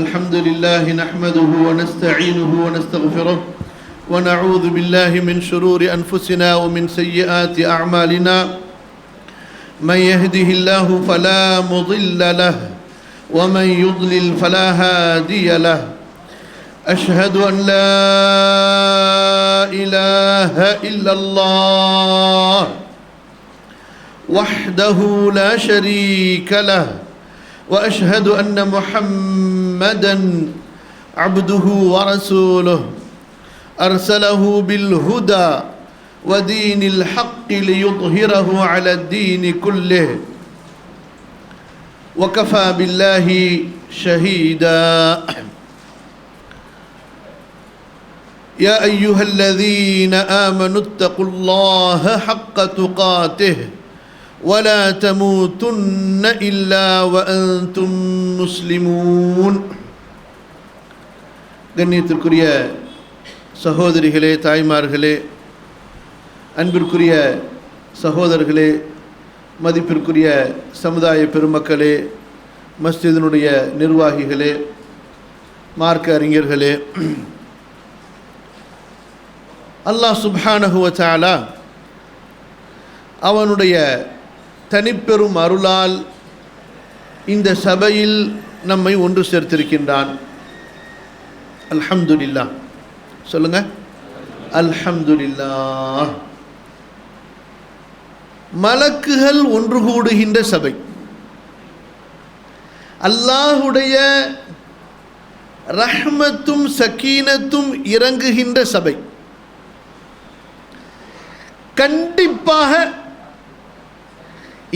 الحمد لله نحمده ونستعينه ونستغفره ونعوذ بالله من شرور أنفسنا ومن سيئات أعمالنا من يهده الله فلا مضل له ومن يضلل فلا هادي له أشهد أن لا إله إلا الله وحده لا شريك له وأشهد أن محمدًا عبده ورسوله أرسله بالهدى ودين الحق ليظهره على الدين كله وكفى بالله شهيدا يا أيها الذين آمنوا اتقوا الله حق تقاته ولا تموتن إلا وأنتم مسلمون. கண்ணியத்திற்குரிய சகோதரிகளே, தாய்மார்களே, அன்பிற்குரிய சகோதரர்களே, மதிப்பிற்குரிய சமுதாய பெருமக்களே, மஸ்ஜிதினுடைய நிர்வாகிகளே, மார்க்க அறிஞர்களே, அல்லாஹ் சுப்ஹானஹு வ தஆலா அவனுடைய தனிப்பெரும் அருளால் இந்த சபையில் நம்மை ஒன்று சேர்த்திருக்கின்றான். அல்ஹம்துலில்லாஹ் சொல்லுங்க, அல்ஹம்துலில்லாஹ். மலக்குகள் ஒன்று கூடுகின்ற சபை, அல்லாஹுடைய ரஹ்மத்தும் சக்கீனத்தும் இறங்குகின்ற சபை. கண்டிப்பாக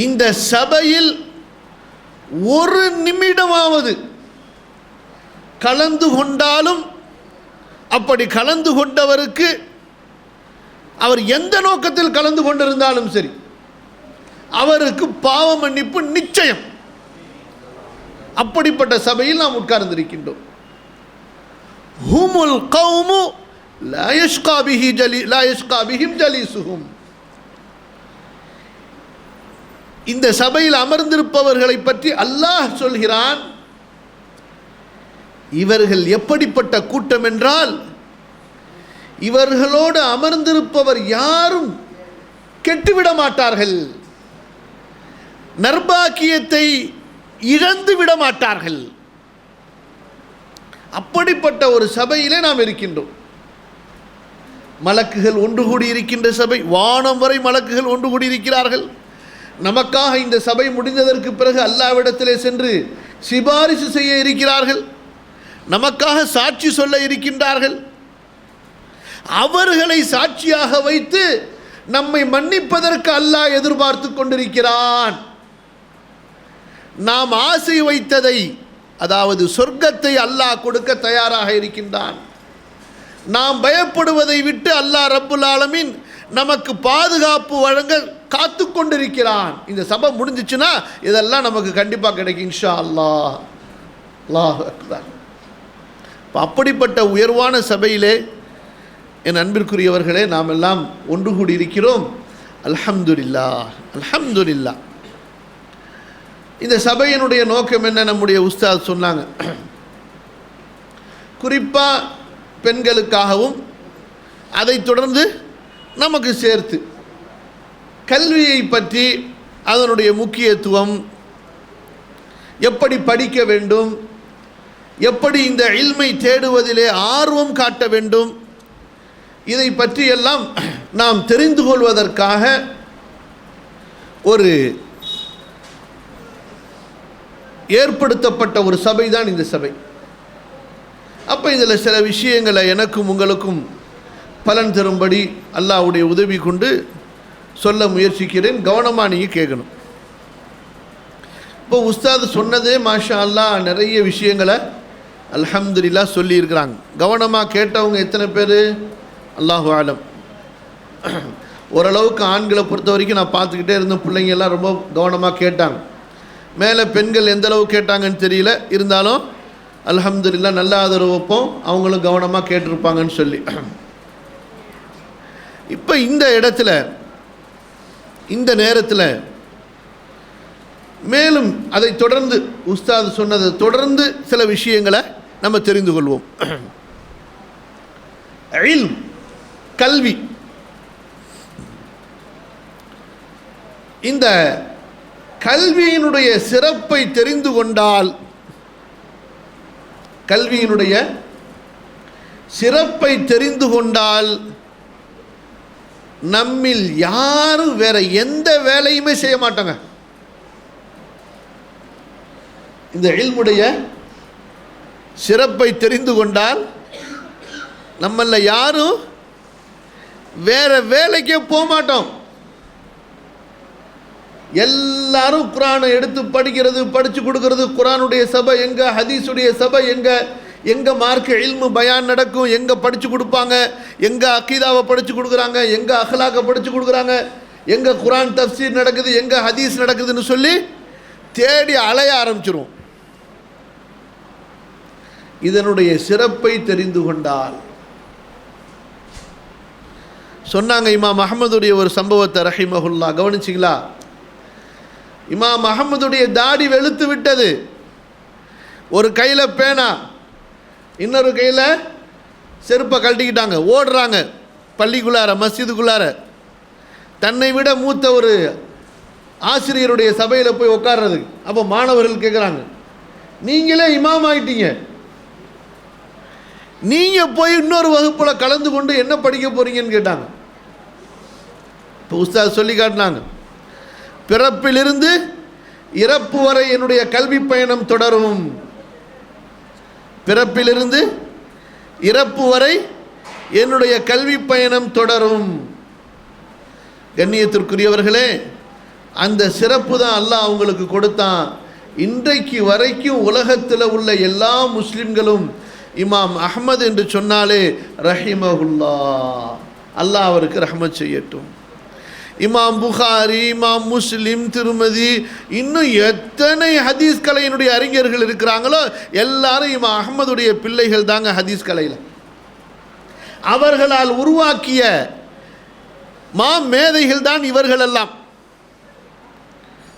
இந்த சபையில் ஒரு நிமிடமாவது கலந்து கொண்டாலும், அப்படி கலந்து கொண்டவருக்கு அவர் எந்த நோக்கத்தில் கலந்து கொண்டிருந்தாலும் சரி, அவருக்கு பாவ மன்னிப்பு நிச்சயம். அப்படிப்பட்ட சபையில் நாம் உட்கார்ந்திருக்கின்றோம். ஹுமுல் கௌமு லா யஷ்கா பிஹிம் ஜலீசுஹும். இந்த சபையில் அமர்ந்திருப்பவர்களை பற்றி அல்லாஹ் சொல்கிறான், இவர்கள் எப்படிப்பட்ட கூட்டம் என்றால், இவர்களோடு அமர்ந்திருப்பவர் யாரும் கெட்டுவிட மாட்டார்கள், நர்பாக்கியத்தை இழந்து விட மாட்டார்கள். அப்படிப்பட்ட ஒரு சபையிலே நாம் இருக்கின்றோம். மலக்குகள் ஒன்று கூடி இருக்கின்ற சபை, வானம் வரை மலக்குகள் ஒன்று கூடி இருக்கிறார்கள். நமக்காக இந்த சபை முடிந்ததற்கு பிறகு அல்லாஹ்விடத்திலே சென்று சிபாரிசு செய்ய இருக்கிறார்கள், நமக்காக சாட்சி சொல்ல இருக்கின்றார்கள். அவர்களை சாட்சியாக வைத்து நம்மை மன்னிப்பதற்கு அல்லாஹ் எதிர்பார்த்து கொண்டிருக்கிறான். நாம் ஆசை வைத்ததை, அதாவது சொர்க்கத்தை அல்லாஹ் கொடுக்க தயாராக இருக்கின்றான். நாம் பயப்படுவதை விட்டு அல்லாஹ் ரப்புல் ஆலமீன் நமக்கு பாதுகாப்பு வழங்க காத்து கொண்டிருக்கிறான். இந்த சபை முடிஞ்சிச்சுன்னா இதெல்லாம் நமக்கு கண்டிப்பாக கிடைக்கும் இன்ஷா அல்லாஹ். அல்லாஹ் அக்பர். அப்படிப்பட்ட உயர்வான சபையிலே என் அன்பிற்குரியவர்களே நாம் எல்லாம் ஒன்று கூடி இருக்கிறோம். அல்ஹம்துலில்லாஹ், அல்ஹம்துலில்லாஹ். இந்த சபையினுடைய நோக்கம் என்ன? நம்முடைய உஸ்தாத் சொன்னாங்க, குறிப்பாக பெண்களுக்காகவும் அதைத் தொடர்ந்து நமக்கு சேர்த்து கல்வியை பற்றி, அதனுடைய முக்கியத்துவம், எப்படி படிக்க வேண்டும், எப்படி இந்த இல்மை தேடுவதிலே ஆர்வம் காட்ட வேண்டும், இதை பற்றியெல்லாம் நாம் தெரிந்து கொள்வதற்காக ஒரு ஏற்படுத்தப்பட்ட ஒரு சபை தான் இந்த சபை. அப்போ இதில் சில விஷயங்களை எனக்கும் உங்களுக்கும் பலன் தரும்படி அல்லாஹ்வுடைய உதவி கொண்டு சொல்ல முயற்சிக்கிறேன். கவனமாக நீங்கள் கேட்கணும். இப்போ உஸ்தாத் சொன்னதே மாஷா அல்லாஹ் நிறைய விஷயங்களை அல்ஹம்துலில்லாஹ் சொல்லியிருக்கிறாங்க. கவனமாக கேட்டவங்க எத்தனை பேர்? அல்லாஹு ஆலம். ஓரளவுக்கு ஆண்களை பொறுத்த வரைக்கும் நான் பார்த்துக்கிட்டே இருந்த பிள்ளைங்க எல்லாம் ரொம்ப கவனமாக கேட்டாங்க. மேலே பெண்கள் எந்த அளவு கேட்டாங்கன்னு தெரியல, இருந்தாலும் அல்ஹம்துலில்லாஹ் நல்ல ஆதரவு வைப்போம், அவங்களும் கவனமாக கேட்டிருப்பாங்கன்னு சொல்லி. இப்போ இந்த இடத்துல, இந்த நேரத்தில் மேலும் அதை தொடர்ந்து உஸ்தாத் சொன்னதை தொடர்ந்து சில விஷயங்களை நம்ம தெரிந்து கொள்வோம். இல்ம், கல்வி. இந்த கல்வியினுடைய சிறப்பை தெரிந்து கொண்டால், கல்வியினுடைய சிறப்பை தெரிந்து கொண்டால் நம்மில் யாரும் வேற எந்த வேலையுமே செய்ய மாட்டாங்க. இந்த இல்முடைய சிறப்பை தெரிந்து கொண்டால் நம்மள யாரும் வேற வேலைக்கே போக மாட்டோம். எல்லாரும் குரானை எடுத்து படிக்கிறது, படித்து கொடுக்கறது. குரானுடைய சபை எங்க, ஹதீஸுடைய சபை எங்க, எங்க மார்க்க இல்மு பயான் நடக்கும், எங்க படித்து கொடுப்பாங்க, எங்க அக்கீதாவை படித்து கொடுக்குறாங்க, எங்க அஹ்லாக்கை படித்து கொடுக்குறாங்க, எங்க குரான் தஃப்சீர் நடக்குது, எங்க ஹதீஸ் நடக்குதுன்னு சொல்லி தேடி அலைய ஆரம்பிச்சிரும். இதனுடைய சிறப்பை தெரிந்து கொண்டால், சொன்னாங்க இமாம் அஹ்மதுடைய ஒரு சம்பவத்தை ரஹிமஹுல்லா, கவனிச்சிங்களா? இமாம் அஹ்மதுடைய தாடி வெளுத்து விட்டது. ஒரு கையில் பேனா, இன்னொரு கையில் செருப்பை கழட்டிக்கிட்டாங்க, ஓடுறாங்க பள்ளிக்குள்ளார, மஸ்ஜிதுக்குள்ளார. தன்னை விட மூத்த ஒரு ஆசிரியருடைய சபையில் போய் உட்கார்றதுக்கு. அப்போ மாணவர்கள் கேட்குறாங்க, நீங்களே இமாம் ஆகிட்டீங்க, நீங்கள் போய் இன்னொரு வகுப்பில் கலந்து கொண்டு என்ன படிக்க போகிறீங்கன்னு கேட்டாங்க. இப்போ உஸ்தாத் சொல்லி காட்டினாங்க, பிறப்பிலிருந்து இறப்பு வரை என்னுடைய கல்வி பயணம் தொடரும். பிறப்பிலிருந்து இறப்பு வரை என்னுடைய கல்வி பயணம் தொடரும். கண்ணியத்திற்குரியவர்களே, அந்த சிறப்பு தான் அல்லாஹ் அவங்களுக்கு கொடுத்தான். இன்றைக்கு வரைக்கும் உலகத்தில் உள்ள எல்லா முஸ்லிம்களும் இமாம் அஹ்மது என்று சொன்னாலே ரஹிமஹுல்லா, அல்லாஹ் அவருக்கு ரஹ்மத் செய்யட்டும். இமாம் புகாரி, இமாம் முஸ்லிம், திருமதி, இன்னும் எத்தனை ஹதீஸ் கலையினுடைய அறிஞர்கள் இருக்கிறாங்களோ எல்லாரும் இமாம் அஹ்மதுடைய பிள்ளைகள் தாங்க. ஹதீஸ் கலையில் அவர்களால் உருவாக்கிய மேதைகள் தான் இவர்கள் எல்லாம்.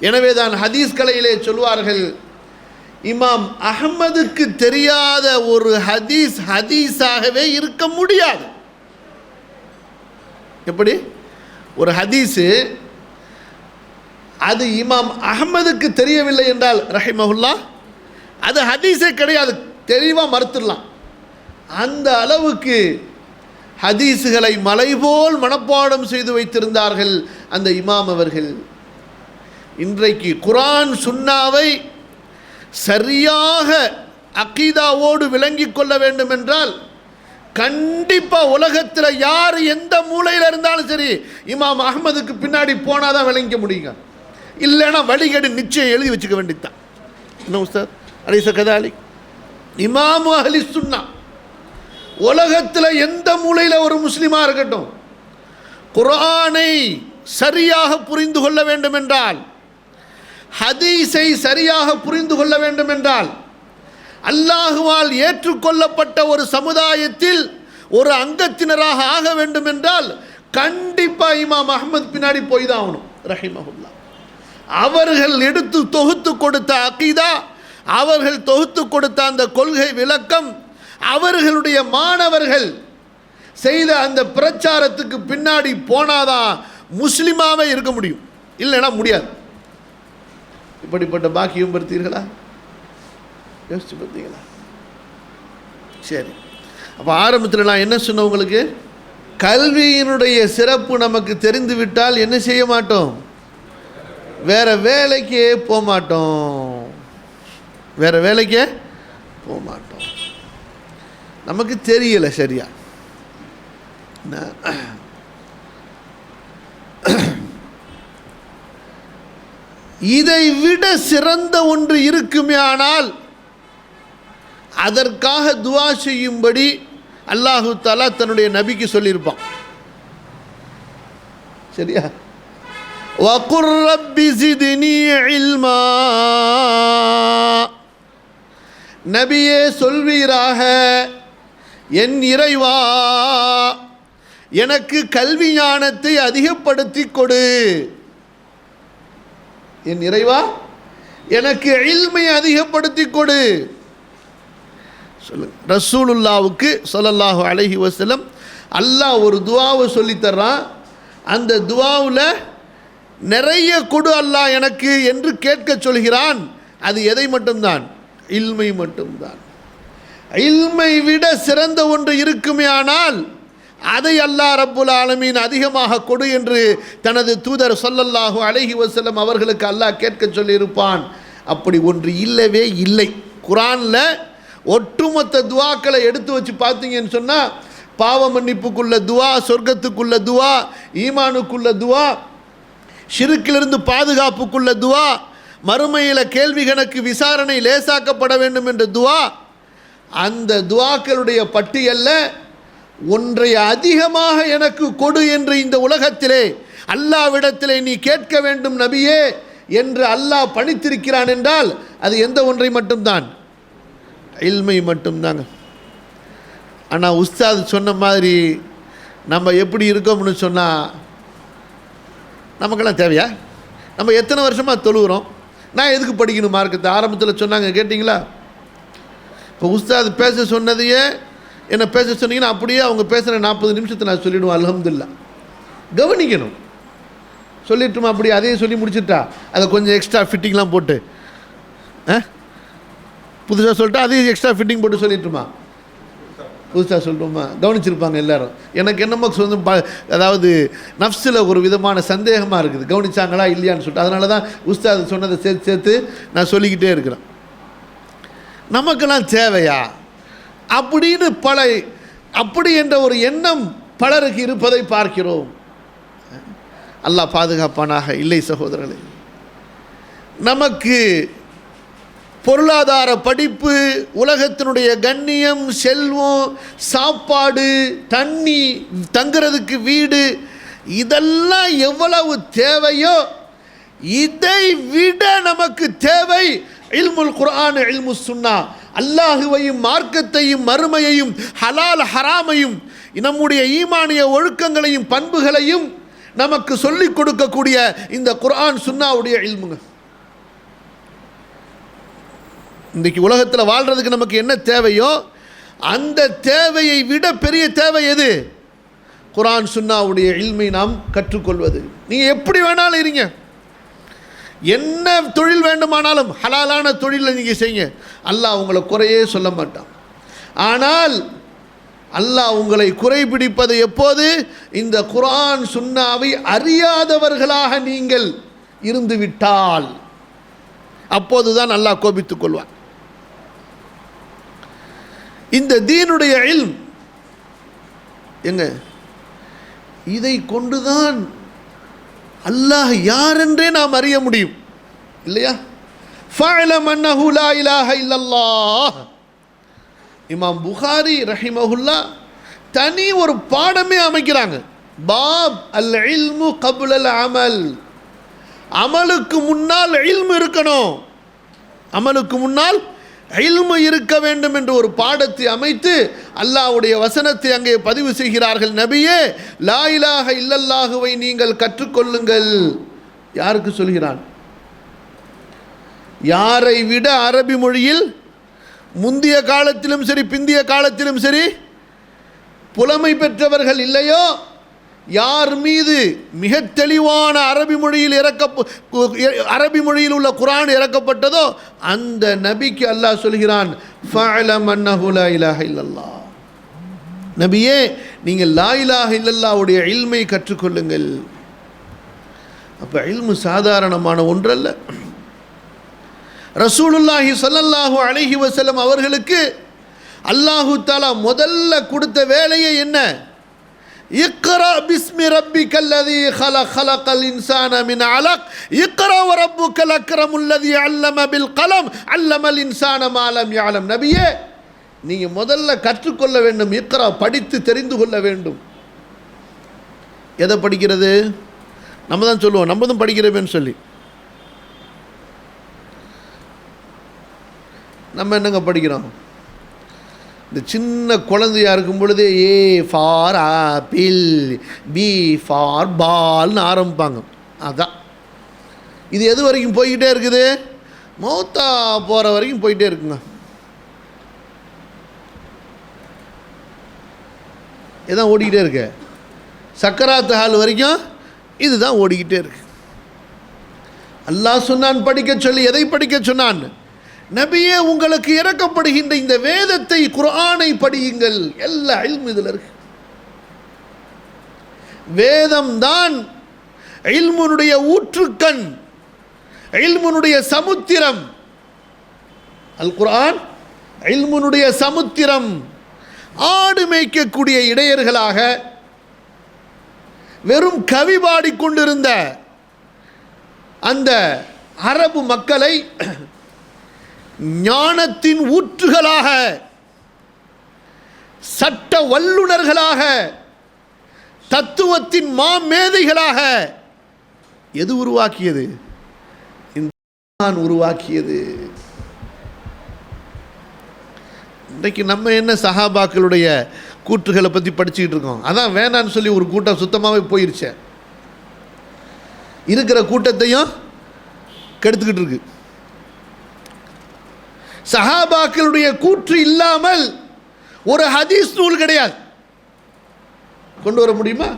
எனவே தான் ஹதீஸ் கலையிலே சொல்வார்கள், இமாம் அஹ்மதுக்கு தெரியாத ஒரு ஹதீஸ் ஹதீஸாகவே இருக்க முடியாது. எப்படி ஒரு ஹதீஸு அது இமாம் அஹ்மதுக்கு தெரியவில்லை என்றால் ரஹிமஹுல்லா அது ஹதீஸே கிடையாது, தெளிவாக மறுத்துடலாம். அந்த அளவுக்கு ஹதீஸுகளை மலை போல் மனப்பாடம் செய்து வைத்திருந்தார்கள் அந்த இமாம் அவர்கள். இன்றைக்கு குர்ஆன் சுன்னாவை சரியாக அகீதாவோடு விளங்கி கொள்ள வேண்டும் என்றால் கண்டிப்பாக உலகத்தில் யார் எந்த மூலையில் இருந்தாலும் சரி இமாம் அஹ்மதுக்கு பின்னாடி போனால் தான் விளங்க முடியுங்க. இல்லைன்னா வழிகேடு நிச்சயம் எழுதி வச்சுக்க வேண்டியதுதான். என்ன உஸ்தாத் அலைஸ கதாலிக்? இமாமு அஹ்லி சுன்னா உலகத்தில் எந்த மூலையில் ஒரு முஸ்லிமாக இருக்கட்டும், குர்ஆனை சரியாக புரிந்து கொள்ள வேண்டும் என்றால், ஹதீஸை சரியாக புரிந்து கொள்ள வேண்டும் என்றால், அல்லாஹுவால் ஏற்றுக்கொள்ளப்பட்ட ஒரு சமுதாயத்தில் ஒரு அங்கத்தினராக ஆக வேண்டும் என்றால் கண்டிப்பாக இமாம் அஹ்மது பின்னாடி போய் தான் ஆகணும் ரஹிமஹுல்லா. அவர்கள் எடுத்து தொகுத்து கொடுத்த அகீதா, அவர்கள் தொகுத்து கொடுத்த அந்த கொள்கை விளக்கம், அவர்களுடைய மாணவர்கள் செய்த அந்த பிரச்சாரத்துக்கு பின்னாடி போனாதான் முஸ்லிமாவே இருக்க முடியும், இல்லைன்னா முடியாது. இப்படிப்பட்ட பாக்கியம் பெறுத்தீர்களா? யோசிச்சு பார்த்தீங்களா? சரி, அப்போ ஆரம்பத்தில் நான் என்ன சொன்னேன் உங்களுக்கு, கல்வியினுடைய சிறப்பு நமக்கு தெரிந்து விட்டால் என்ன செய்ய மாட்டோம், வேற வேலைக்கே போக மாட்டோம், வேற வேலைக்கே போக மாட்டோம். நமக்கு தெரியல சரியா. இதை விட சிறந்த ஒன்று இருக்குமே ஆனால் அதற்காக துஆ செய்யும்படி அல்லாஹு தஆலா தன்னுடைய நபிக்கு சொல்லியிருப்பான். சரியா? வகுர் ரப்பி ஜித்னி இல்மா, நபியே சொல்வீராக, என் இறைவா எனக்கு கல்வி ஞானத்தை அதிகப்படுத்தி கொடு. என் இறைவா எனக்கு இல்மை அதிகப்படுத்தி கொடு. சொல்லுங்க. ரசூலுல்லாவுக்கு ஸல்லல்லாஹு அலைஹி வஸல்லம் அல்லாஹ் ஒரு துஆவை சொல்லித்தர்றான். அந்த துஆவில் நிறைய கொடு அல்லாஹ் எனக்கு என்று கேட்க சொல்கிறான். அது எதை மட்டும்தான்? இல்மை மட்டும்தான். இல்மை விட சிறந்த ஒன்று இருக்குமே ஆனால் அதை அல்லாஹ் ரப்புல் ஆலமீன் அதிகமாக கொடு என்று தனது தூதர் ஸல்லல்லாஹு அலைஹி வஸல்லம் அவர்களுக்கு அல்லாஹ் கேட்க சொல்லியிருப்பான். அப்படி ஒன்று இல்லவே இல்லை. குர்ஆனில் ஒட்டுமொத்த துஆக்களை எடுத்து வச்சு பார்த்தீங்கன்னு சொன்னால் பாவ மன்னிப்புக்குள்ள துஆ, சொர்க்கத்துக்குள்ள துஆ, ஈமானுக்குள்ள துஆ, ஷிர்க்கிலிருந்து பாதுகாப்புக்குள்ள துஆ, மறுமையில் கேள்வி கணக்கு விசாரணை லேசாக்கப்பட வேண்டும் என்ற துஆ, அந்த துஆக்களுடைய பட்டியலில் ஒன்றை அதிகமாக எனக்கு கொடு என்று இந்த உலகத்திலே அல்லாஹ்விடத்திலே நீ கேட்க வேண்டும் நபியே என்று அல்லாஹ் பணித்திருக்கிறான் என்றால் அது எந்த ஒன்றை மட்டும்தான்? இல்மை மட்டும்தாங்க. ஆனால் உஸ்தாத் சொன்ன மாதிரி நம்ம எப்படி இருக்கோம்னு சொன்னால் நமக்கெல்லாம் தேவையா? நம்ம எத்தனை வருஷமாக தொழுகிறோம்? நான் எதுக்கு படிக்கணும் மார்க்கத்தை? ஆரம்பத்தில் சொன்னாங்க, கேட்டிங்களா? இப்போ உஸ்தாத் பேச சொன்னதையே என்ன பேச சொன்னீங்கன்னா அப்படியே அவங்க பேசுகிற 40 நிமிஷத்தை நான் சொல்லிவிடுவோம். அல்ஹம்துலில்லாஹ். கவனிக்கணும். சொல்லிட்டுமா அப்படி அதையும் சொல்லி முடிச்சுட்டா அதை கொஞ்சம் எக்ஸ்ட்ரா ஃபிட்டிங்லாம் போட்டு புதுசாக சொல்லிட்டா அதையும் எக்ஸ்ட்ரா ஃபிட்டிங் போட்டு சொல்லிட்டுமா? புதுசாக சொல்லிட்டோமா? கவனிச்சிருப்பாங்க எல்லாரும். எனக்கு என்னமோ அதாவது நஃப்ஸில் ஒரு விதமான சந்தேகமாக இருக்குது, கவனிச்சாங்களா இல்லையான்னு சொல்லிட்டு. அதனால தான் உஸ்தாத் சொன்னதை சேர்த்து சேர்த்து நான் சொல்லிக்கிட்டே இருக்கிறேன். நமக்கெல்லாம் தேவையா அப்படின்னு அப்படி என்ற ஒரு எண்ணம் பலருக்கு இருப்பதை பார்க்கிறோம். அல்லாஹ் பாதுகாப்பானாக. இல்லை சகோதரர்களே, நமக்கு பொருளாதார படிப்பு, உலகத்தினுடைய கண்ணியம், செல்வம், சாப்பாடு, தண்ணி, தங்குறதுக்கு வீடு, இதெல்லாம் எவ்வளவு தேவையோ இதை விட நமக்கு தேவை இல்முல் குர்ஆன், இல்மு சுன்னா. அல்லாஹுவையும் மார்க்கத்தையும் மறுமையையும் ஹலால் ஹராமையும் நம்முடைய ஈமானிய ஒழுக்கங்களையும் பண்புகளையும் நமக்கு சொல்லிக் கொடுக்கக்கூடிய இந்த குர்ஆன் சுன்னாவுடைய இல்முங்க. இன்றைக்கு உலகத்தில் வாழ்கிறதுக்கு நமக்கு என்ன தேவையோ அந்த தேவையை விட பெரிய தேவை எது? குர்ஆன் சுன்னாவுடைய இல்மை நாம் கற்றுக்கொள்வது. நீங்கள் எப்படி வேணாலும் இருங்க, என்ன தொழில் வேண்டுமானாலும் ஹலாலான தொழிலை நீங்கள் செய்யுங்க, அல்லாஹ் உங்களை குறையே சொல்ல மாட்டான். ஆனால் அல்லாஹ் உங்களை குறைபிடிப்பது எப்போது? இந்த குர்ஆன் சுன்னாவை அறியாதவர்களாக நீங்கள் இருந்து விட்டால் அப்போதுதான் அல்லாஹ் கோபித்துக் கொள்வான். இந்த தீனுடைய இல்ம் எங்க, இதை கொண்டுதான் அல்லாஹ் யார் என்றே நாம் அறிய முடியும், இல்லையா? ஃபஅலம் அன்னஹு லா இலாஹ இல்லல்லாஹ். இமாம் புகாரி ரஹிமஹுல்லா தனி ஒரு பாடமே அமைக்கிறாங்க. பாப் அல் இல்மு கப்ல அல் அமல். அமலுக்கு முன்னால் இல்மு இருக்கணும், அமலுக்கு முன்னால் இல்மு இருக்க வேண்டும் என்று ஒரு பாடத்தை அமைத்து அல்லாஹ்வுடைய வசனத்தை அங்கே பதிவு செய்கிறார்கள். நபியே, லா இலாஹ இல்லல்லாஹுவை நீங்கள் கற்றுக்கொள்ளுங்கள். யாருக்கு சொல்கிறான்? யாரை விட அரபி மொழியில் முந்திய காலத்திலும் சரி பிந்திய காலத்திலும் சரி புலமை பெற்றவர்கள் இல்லையோ, யார் மீது மிக தெளிவான அரபி மொழியில் உள்ள குர்ஆன் இறக்கப்பட்டதோ அந்த நபிக்கு அல்லாஹ் சொல்கிறான், ஃபஅலம் அன்னஹு லா இலாஹ இல்லல்லாஹ். நபியே, நீங்கள் லா இலாஹ இல்லல்லாஹ்வுடைய இல்மை கற்றுக்கொள்ளுங்கள். அப்போ இல்மு சாதாரணமான ஒன்றல்ல. ரசூலுல்லாஹி ஸல்லல்லாஹு அலைஹி வஸல்லம் அவர்களுக்கு அல்லாஹு தஆலா முதல்ல கொடுத்த வேலையே என்ன? இக்ரா பிஸ்மி ரப்பிக்கல்லதீ ஹலக் ஹலக்கல் இன்சான மின் அலக் இக்ரா வ ரப்புக்கல் அக்ரமுல்லதீ அல்லம பில் கலம் அல்லமல் இன்சான மா லம் யஅலம். நபியே, நீங்கள் முதல்ல கற்றுக்கொள்ள வேண்டும், இக்ரா, படித்து தெரிந்து கொள்ள வேண்டும். எதை படிக்கிறது? நம்ம தான் சொல்லுவோம், நம்ம தான் படிக்கிறோமேன்னு சொல்லி. நம்ம என்னங்க படிக்கிறோம்? இந்த சின்ன குழந்தையாக இருக்கும் பொழுதே A for apple, B for பால்னு ஆரம்பிப்பாங்க. அதான் இது எது வரைக்கும் போய்கிட்டே இருக்குது? மௌத்தா போகிற வரைக்கும் போயிட்டே இருக்குங்க. இதான் ஓடிக்கிட்டே இருக்கு. சக்கராத்து ஹால் வரைக்கும் இதுதான் ஓடிக்கிட்டே இருக்கு. அல்லாஹ் சொன்னான் படிக்க சொல்லி. எதை படிக்க சொன்னான்? நபியே, உங்களுக்கு இறக்கப்படுகின்ற இந்த வேதத்தை, குர்ஆனை படியுங்கள். எல்லா இல்மு இதில் இருக்கு. வேதம் தான் இல்முனுடைய ஊற்றுக்கண், இல்முனுடைய சமுத்திரம். அல் குர்ஆன் இல்முனுடைய சமுத்திரம். ஆடு மேய்க்கக்கூடிய இடையர்களாக வெறும் கவி பாடிக்கொண்டிருந்த அந்த அரபு மக்களை ஞானத்தின் ஊற்றுகளாக, சட்ட வல்லுநர்களாக, தத்துவத்தின் மாமேதைகளாக எது உருவாக்கியது? இந்த குர்ஆன் உருவாக்கியது. இன்றைக்கு நம்ம என்ன சஹாபாக்களுடைய கூற்றுகளை பற்றி படிச்சுக்கிட்டு இருக்கோம். அதான் வேணான்னு சொல்லி ஒரு கூட்டம் சுத்தமாகவே போயிருச்சே. இருக்கிற கூட்டத்தையும் கெடுத்துக்கிட்டு இருக்கு. சஹாபாக்களுடைய கூற்று இல்லாமல் ஒரு ஹதீஸ் நூல் கிடையாது. கொண்டு வர முடியுமா?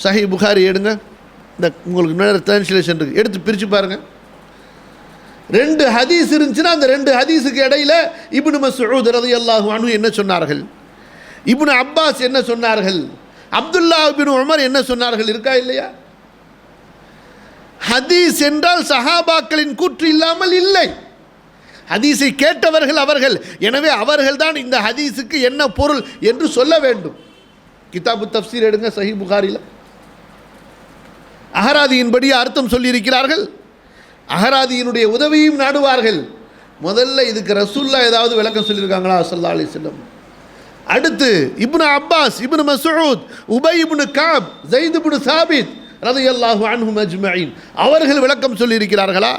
சஹீஹ் புகாரி எடுங்க, இந்த உங்களுக்கு முன்னாடி டிரான்ஸ்லேஷன் இருக்கு, எடுத்து பிரித்து பாருங்கள். 2 ஹதீஸ் இருந்துச்சுன்னா அந்த 2 ஹதீஸுக்கு இடையில இப்னு மஸ்ஊத் ரலியல்லாஹு அன்ஹு என்ன சொன்னார்கள், இப்னு அப்பாஸ் என்ன சொன்னார்கள், அப்துல்லா இப்னு உமர் என்ன சொன்னார்கள், இருக்கா இல்லையா? ஹதீஸ் என்றால் சஹாபாக்களின் கூற்று இல்லாமல் இல்லை. ஹதீஸை கேட்டவர்கள் அவர்கள். எனவே அவர்கள் தான் இந்த ஹதீஸுக்கு என்ன பொருள் என்று சொல்ல வேண்டும். கிதாபு தஃப்சீர் எடுங்க, சஹீஹ் புகாரியில் அகராதியின்படி அர்த்தம் சொல்லியிருக்கிறார்கள். அகராதியினுடைய உதவியும் நாடுவார்கள். முதல்ல இதுக்கு ரசூல்லா ஏதாவது விளக்கம் சொல்லியிருக்காங்களா ஸல்லல்லாஹு அலைஹி வஸல்லம்? அடுத்து இப்னு அப்பாஸ், இப்னு மஸ்ஊத், உபை இப்னு கஅப், ஸைத் இப்னு சாபித் ரலியல்லாஹு அன்ஹும் அஜ்மஈன் அவர்கள் விளக்கம் சொல்லியிருக்கிறார்களா?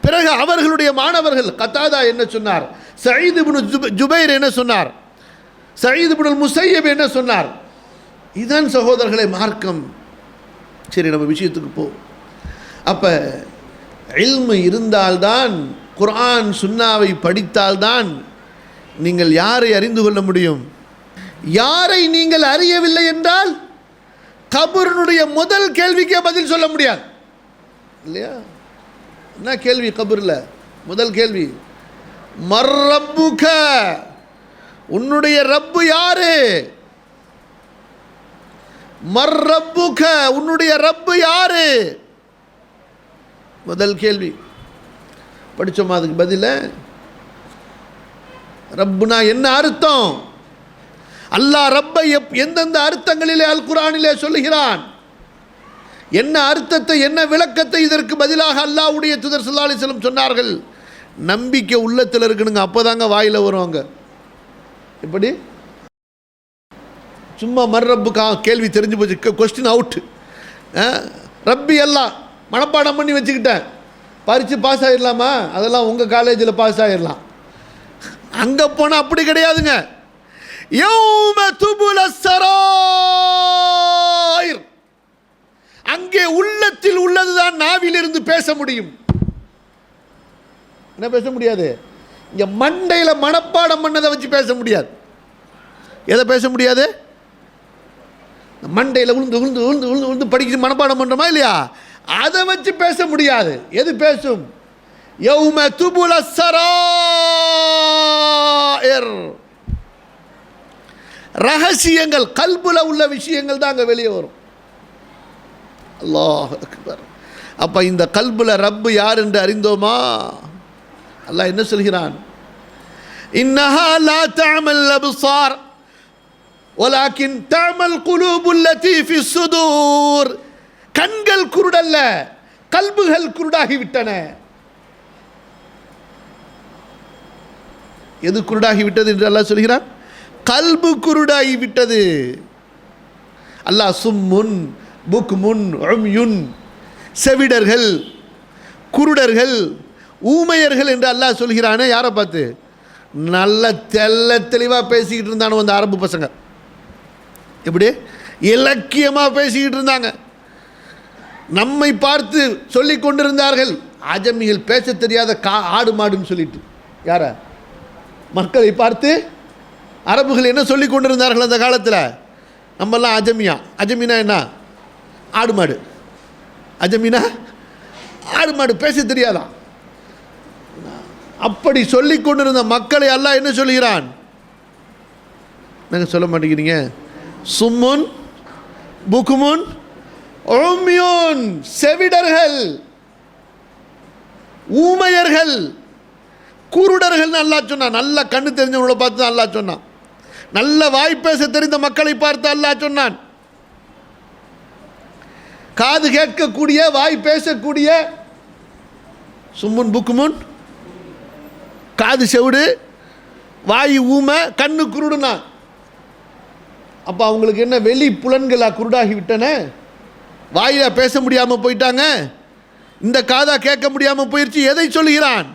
பிறகு அவர்களுடைய மாணவர்கள் கத்தாதா என்ன சொன்னார், சயீத் இப்னு ஜுபைர் என்ன சொன்னார், சயீத் இப்னு முஸையப் என்ன சொன்னார்? இதுதான் சகோதரர்களே மார்க்கம். சரி, நம்ம விஷயத்துக்கு போ. அப்போ இல்மு இருந்தால்தான், குர்ஆன் சுன்னாவை படித்தால்தான் நீங்கள் யாரை அறிந்து கொள்ள முடியும். யாரை நீங்கள் அறியவில்லை என்றால் கபருடைய முதல் கேள்விக்கே பதில் சொல்ல முடியாது இல்லையா? என்ன கேள்வி கபரில்? முதல் கேள்வி மர்ரப்புக, உன்னுடைய ரப்பு யாரு? மர்ரப்புக, உன்னுடைய ரப்பு யாரு? முதல் கேள்வி. படித்தோமா அதுக்கு பதில? ரப்புனா என்ன அர்த்தம்? அல்லாஹ் ரப்பை எந்தெந்த அர்த்தங்களிலே அல் குர்ஆனிலே சொல்லுகிறான்? என்ன அர்த்தத்தை, என்ன விளக்கத்தை இதற்கு பதிலாக அல்லாஹ்வுடைய தூதர் ஸல்லல்லாஹு அலைஹி வஸல்லம் சொன்னார்கள்? நம்பிக்கை உள்ளத்தில் இருக்கணுங்க, அப்போதாங்க வாயில் வருவாங்க. இப்படி சும்மா மர்ரப்பு கேள்வி தெரிஞ்சு போச்சு, கொஸ்டின் அவுட். ரப்பி எல்லாம் மனப்பாடம் பண்ணி வச்சுக்கிட்டேன், பரிச்சு பாஸ் ஆகிடலாமா? அதெல்லாம் உங்கள் காலேஜில் பாஸ் ஆகிடலாம். அங்கே போனால் அப்படி கிடையாதுங்க. யௌம துபுல ஸராயிர், அங்கே உள்ளத்தில் உள்ளதுதான் நாவிலிருந்து பேச முடியும். என்ன பேச முடியாது? இங்கே மண்டையில் மனப்பாடம் பண்ணதை வச்சு பேச முடியாது. எதை பேச முடியாது? மண்டையில் உளுந்து உளுந்து உளுந்து உளுந்து உளுந்து படிக்கிற மனப்பாடம் பண்ணுறோமா இல்லையா? அதை வச்சு பேச முடியாது. எது பேசும்? யௌம துபுல ஸராயிர், ரகசியங்கள், கல்புல உள்ள விஷயங்கள் தான் அங்கே வெளியே வரும். அல்லாஹ் அக்பர். அப்போ இந்த கல்புல ரப்பு யார் என்று அறிந்தோமா? அல்லாஹ் என்ன சொல்கிறான்? இன்னஹா லா தஅமல் அப்சார் வலாக்கின் தஅமல் குலூபுல் லதீ ஃபி ஸுதூர். கண்கள் குருடல்ல, கல்புகள் குருடாகிவிட்டன. எது குருடாகிவிட்டது என்று அல்லாஹ் சொல்கிறான்? கல்பு குருடாகிவிட்டது. அல்லாஹ் சும்முன் புக்முன் உம்யுன், செவிடர்கள், குருடர்கள், ஊமையர்கள் என்று அல்லாஹ் சொல்கிறானே. யாரை பார்த்து? நல்ல தெல்ல தெளிவாக பேசிக்கிட்டு இருந்தானோ அந்த அரபு பசங்க. எப்படி இலக்கியமாக பேசிக்கிட்டு இருந்தாங்க. நம்மை பார்த்து சொல்லி கொண்டிருந்தார்கள், அஜமிகள் பேச தெரியாத ஆடு மாடுன்னு சொல்லிட்டு. யார? மக்களை பார்த்து அரபுகள் என்ன சொல்லி கொண்டிருந்தார்கள் அந்த காலத்தில்? நம்மெல்லாம் அஜமியா. அஜமினா என்ன? ஆடு மாடு. அஜமினா ஆடு மாடு, பேச தெரியாதான். அப்படி சொல்லி கொண்டிருந்த மக்களை அல்லாஹ் என்ன சொல்கிறான்? நாங்கள் சொல்ல மாட்டேங்கிறீங்க. சும்முன் புக்குமுன் உம்யூன், செவிடர்கள், ஊமையர்கள், குருடர்கள் அல்லாஹ் சொன்னான். நல்ல கண்ணு தெரிஞ்சவங்களை பார்த்து அல்லாஹ் சொன்னான். நல்ல வாய் பேச தெரிந்த மக்களை பார்த்து அல்லாஹ் சொன்னான். காது கேட்கக்கூடிய, வாய் பேசக்கூடிய, சும்முன் புக்குமுன், காது செவிடு, வாய் ஊமை, கண்ணு குருடுனா. அப்போ அவங்களுக்கு என்ன வெளி புலன்களா குருடாகி விட்டன? வாயில பேச முடியாமல் போயிட்டாங்க, இந்த காதா கேட்க முடியாமல் போயிடுச்சு. எதை சொல்கிறான்?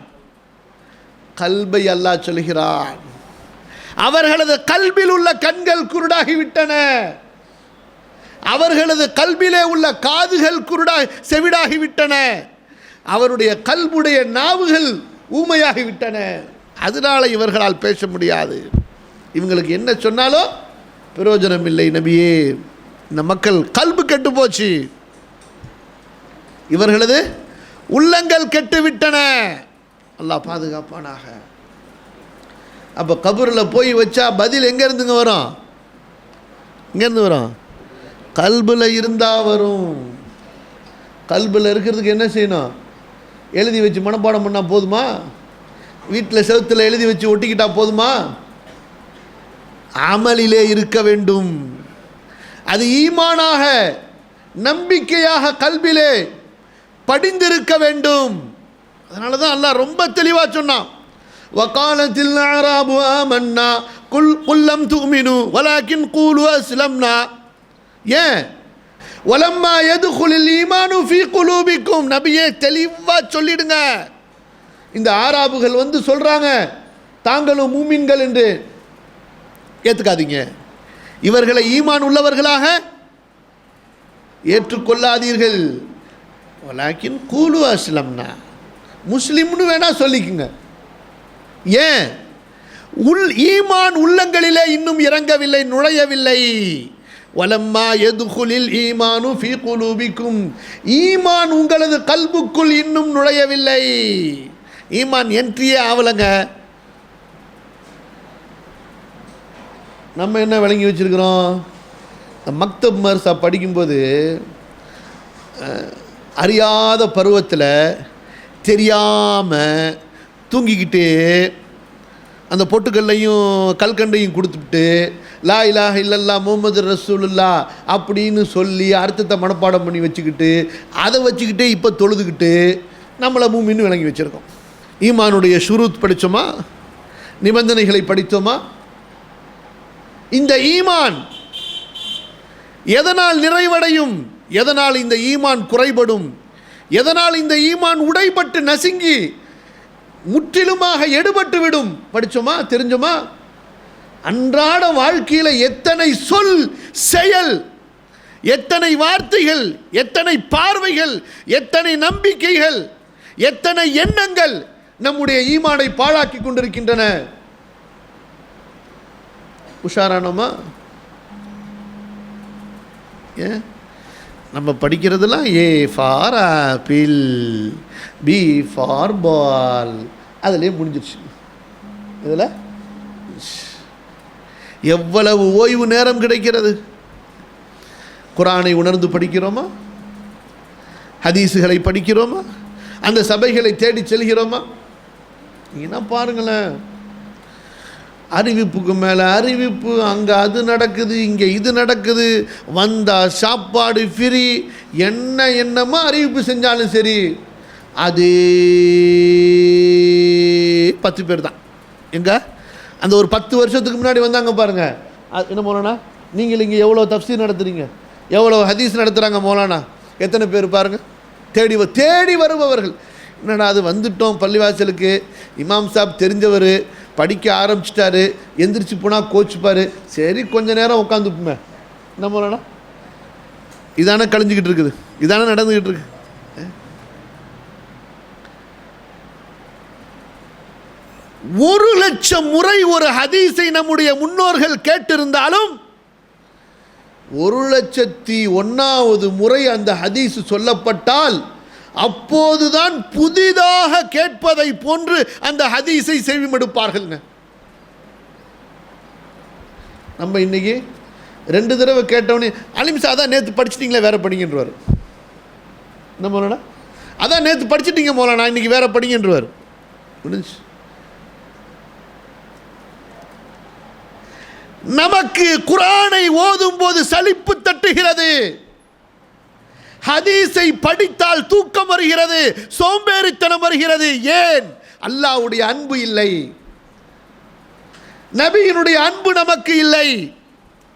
கல்பை அல்லாஹ் சொல்கிறான். அவர்களது கல்பில் உள்ள கண்கள் குருடாகிவிட்டன, அவர்களது கல்பிலே உள்ள காதுகள் செவிடாகிவிட்டன, அவருடைய கல்புடைய நாவுகள் ஊமையாகிவிட்டன. அதனால இவர்களால் பேச முடியாது. இவங்களுக்கு என்ன சொன்னாலும் பிரயோஜனம் இல்லை. நபியே, இந்த மக்கள் கல்பு கெட்டு போச்சு, இவர்களது உள்ளங்கள் கெட்டுவிட்டன. அல்லாஹ் பாதுகாப்பானாக. அப்போ கபூரில் போய் வச்சா பதில் எங்கேருந்துங்க வரும்? எங்கேருந்து வரும்? கல்பில் இருந்தால் வரும். கல்பில் இருக்கிறதுக்கு என்ன செய்யணும்? எழுதி வச்சு மனப்பாடம் பண்ணால் போதுமா? வீட்டில் செவுத்தில் எழுதி வச்சு ஒட்டிக்கிட்டா போதுமா? அமலிலே இருக்க வேண்டும். அது ஈமானாக, நம்பிக்கையாக கல்பிலே படிந்திருக்க வேண்டும். அதனால தான் அல்லாஹ் ரொம்ப தெளிவாக சொன்னான். வகாலத்தில் அராபு ஆமன்னா குல் லம் துமினு வலாக்கின் கூலு அஸ்லம்னா. ஏன்? வலம்மா யதுகுலில் ஈமானு ஃபீ குலூபிக்கும். நபியே, தெளிவாக சொல்லிடுங்க. இந்த ஆராபுகள் வந்து சொல்கிறாங்க தாங்களும் மூமின்கள் என்று, ஏற்றுக்காதீங்க. இவர்களை ஈமான் உள்ளவர்களாக ஏற்றுக்கொள்ளாதீர்கள். வலாக்கின் கூலு அஸ்லம்னா, முஸ்லிம்னு வேணா சொல்லிக்குங்க. ஏன்? ஈமான் உள்ளங்களிலே இன்னும் இறங்கவில்லை, நுழையவில்லை. வலம்மா யதுகுலில் ஈமானு ஃபீ குலூபிக்கும். ஈமான் உங்களது கல்புக்குள் இன்னும் நுழையவில்லை. ஈமான் என்ட்ரியே ஆவலங்க. நம்ம என்ன விளங்கி வச்சிருக்கிறோம்? மக்தப் மர்சா படிக்கும்போது அறியாத பருவத்தில் தெரியாமல் தூங்கிக்கிட்டு அந்த பொட்டுக்கல்லையும் கல்கண்டையும் கொடுத்துட்டு லா இலாஹ இல்லல்லா முஹம்மது ரசூலுல்லா அப்படின்னு சொல்லி அர்த்தத்தை மனப்பாடம் பண்ணி வச்சுக்கிட்டு அதை வச்சுக்கிட்டே இப்போ தொழுதுகிட்டு நம்மளை மூமின்னு விளங்கி வச்சுருக்கோம். ஈமானுடைய ஷுரூத் படித்தோமா? நிபந்தனைகளை படித்தோமா? இந்த ஈமான் எதனால் நிறைவடையும்? எதனால் இந்த ஈமான் குறைபடும்? எதனால் இந்த ஈமான் உடைபட்டு நசுங்கி முற்றிலுமாக எடுபட்டு விடும்? படித்தோமா? தெரிஞ்சோமா? அன்றாட வாழ்க்கையில் எத்தனை சொல், செயல், எத்தனை வார்த்தைகள், எத்தனை பார்வைகள், எத்தனை நம்பிக்கைகள், எத்தனை எண்ணங்கள் நம்முடைய ஈமானை பாழாக்கி கொண்டிருக்கின்றன. உஷாரானோமா? ஏன் நம்ம படிக்கிறதுலாம் A for apple, B for ball, அதிலே முடிஞ்சிருச்சு. இதில் எவ்வளவு ஓய்வு நேரம் கிடைக்கிறது? குர்ஆனை உணர்ந்து படிக்கிறோமா? ஹதீஸுகளை படிக்கிறோமா? அந்த சபைகளை தேடி செல்கிறோமா? என்ன பாருங்களேன், அறிவிப்புக்கு மேலே அறிவிப்பு, அங்கே அது நடக்குது, இங்கே இது நடக்குது, வந்தால் சாப்பாடு ஃப்ரீ, என்னமோ அறிவிப்பு செஞ்சாலும் சரி, அது 10 பேர் தான். எங்கே அந்த ஒரு 10 வருஷத்துக்கு முன்னாடி வந்தாங்க பாருங்கள். என்ன மௌலானா, நீங்கள் இங்கே எவ்வளோ தஃப்சீர் நடத்துகிறீங்க, எவ்வளோ ஹதீஸ் நடத்துகிறாங்க மௌலானா, எத்தனை பேர் பாருங்கள். தேடி வருபவர்கள். என்னடா அது, வந்துட்டோம் பள்ளிவாசலுக்கு, இமாம் சாப் தெரிஞ்சவர், படிக்க ஆரம்பிச்சிட்டாரு, எந்திரிச்சு போனால் கோச்சுப்பார், சரி கொஞ்ச நேரம் உட்காந்துப்போமே. என்ன மௌலானா, இதானே கழிஞ்சிக்கிட்டு இருக்குது. இதானே நடந்துகிட்டு இருக்கு. ஒரு லட்சம் முறை ஒரு ஹதீஸை நம்முடைய முன்னோர்கள் கேட்டிருந்தாலும் 1,01,வது முறை அந்த ஹதீஸ் சொல்லப்பட்டால் அப்போதுதான் புதிதாக கேட்பதை போன்று அந்த ஹதீஸை செவிமடுப்பார்கள். நம்ம இன்னைக்கு 2 தடவை கேட்டவனே அலிம்சா அதான் நேற்று படிச்சிட்டிங்களே வேற படிங்கன்றவார். என்ன மௌலானா அதான் நேற்று படிச்சிட்டீங்க மௌலானா இன்னைக்கு வேற படிங்கன்றவார். முடிஞ்சு. நமக்கு குர்ஆனை ஓதும் போது சலிப்பு தட்டுகிறது, ஹதீஸை படித்தால் தூக்கம் வருகிறது, சோம்பேறித்தனம் வருகிறது. ஏன்? அல்லாஹ்வுடைய அன்பு இல்லை, நபியினுடைய அன்பு நமக்கு இல்லை.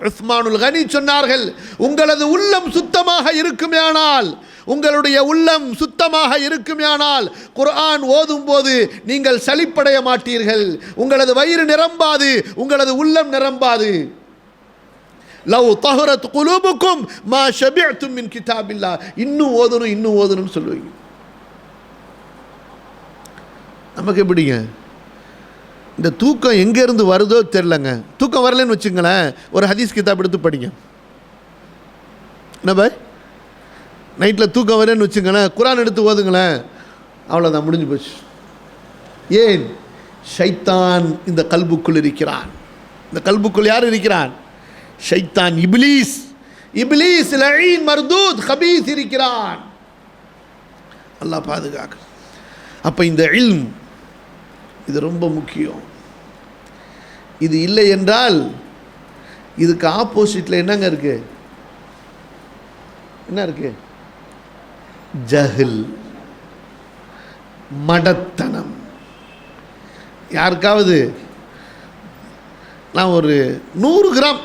உஸ்மானுல் கனி சொன்னார்கள், உங்களது உள்ளம் சுத்தமாக இருக்குமேயானால், உங்களுடைய உள்ளம் சுத்தமாக இருக்குமேயானால் குர்ஆன் ஓதும் போது நீங்கள் சலிப்படைய மாட்டீர்கள், உங்களது வயிறு நிரம்பாது, உங்களது உள்ளம் நிரம்பாது. லவ் தஹரத் குலூபுக்கும் மா ஷபிஅத்தும் மின் கிதாபில்லாஹ். இன்னும் ஓதணும் சொல்லுவீங்க. நமக்கு எப்படிங்க இந்த தூக்கம் எங்கேருந்து வருதோ தெரிலங்க. தூக்கம் வரலன்னு வச்சுங்களேன், ஒரு ஹதீஸ் கிதாப் எடுத்து படிங்க. என்ன பாய், நைட்டில் தூக்கம் வரலன்னு வச்சுங்களேன், குர்ஆன் எடுத்து ஓதுங்களேன், அவ்வளோதான், முடிஞ்சு போச்சு. ஏன்? ஷைத்தான் இந்த கல்புக்குள் இருக்கிறான். இந்த கல்புக்குள் யார் இருக்கிறான்? ஷைத்தான், இப்லீஸ். இப்லீஸ் லஈன் மர்தூத் கபீஸ் இருக்கிறான். அல்லாஹ் பாதுகாக்க. அப்போ இந்த இல்ம் இது ரொம்ப முக்கியம். இது இல்லை என்றால் இதுக்கு ஆப்போசிட்டில் என்னங்க இருக்கு? என்ன இருக்கு? ஜஹில், மடத்தனம். யாருக்காவது நான் ஒரு 100 கிராம்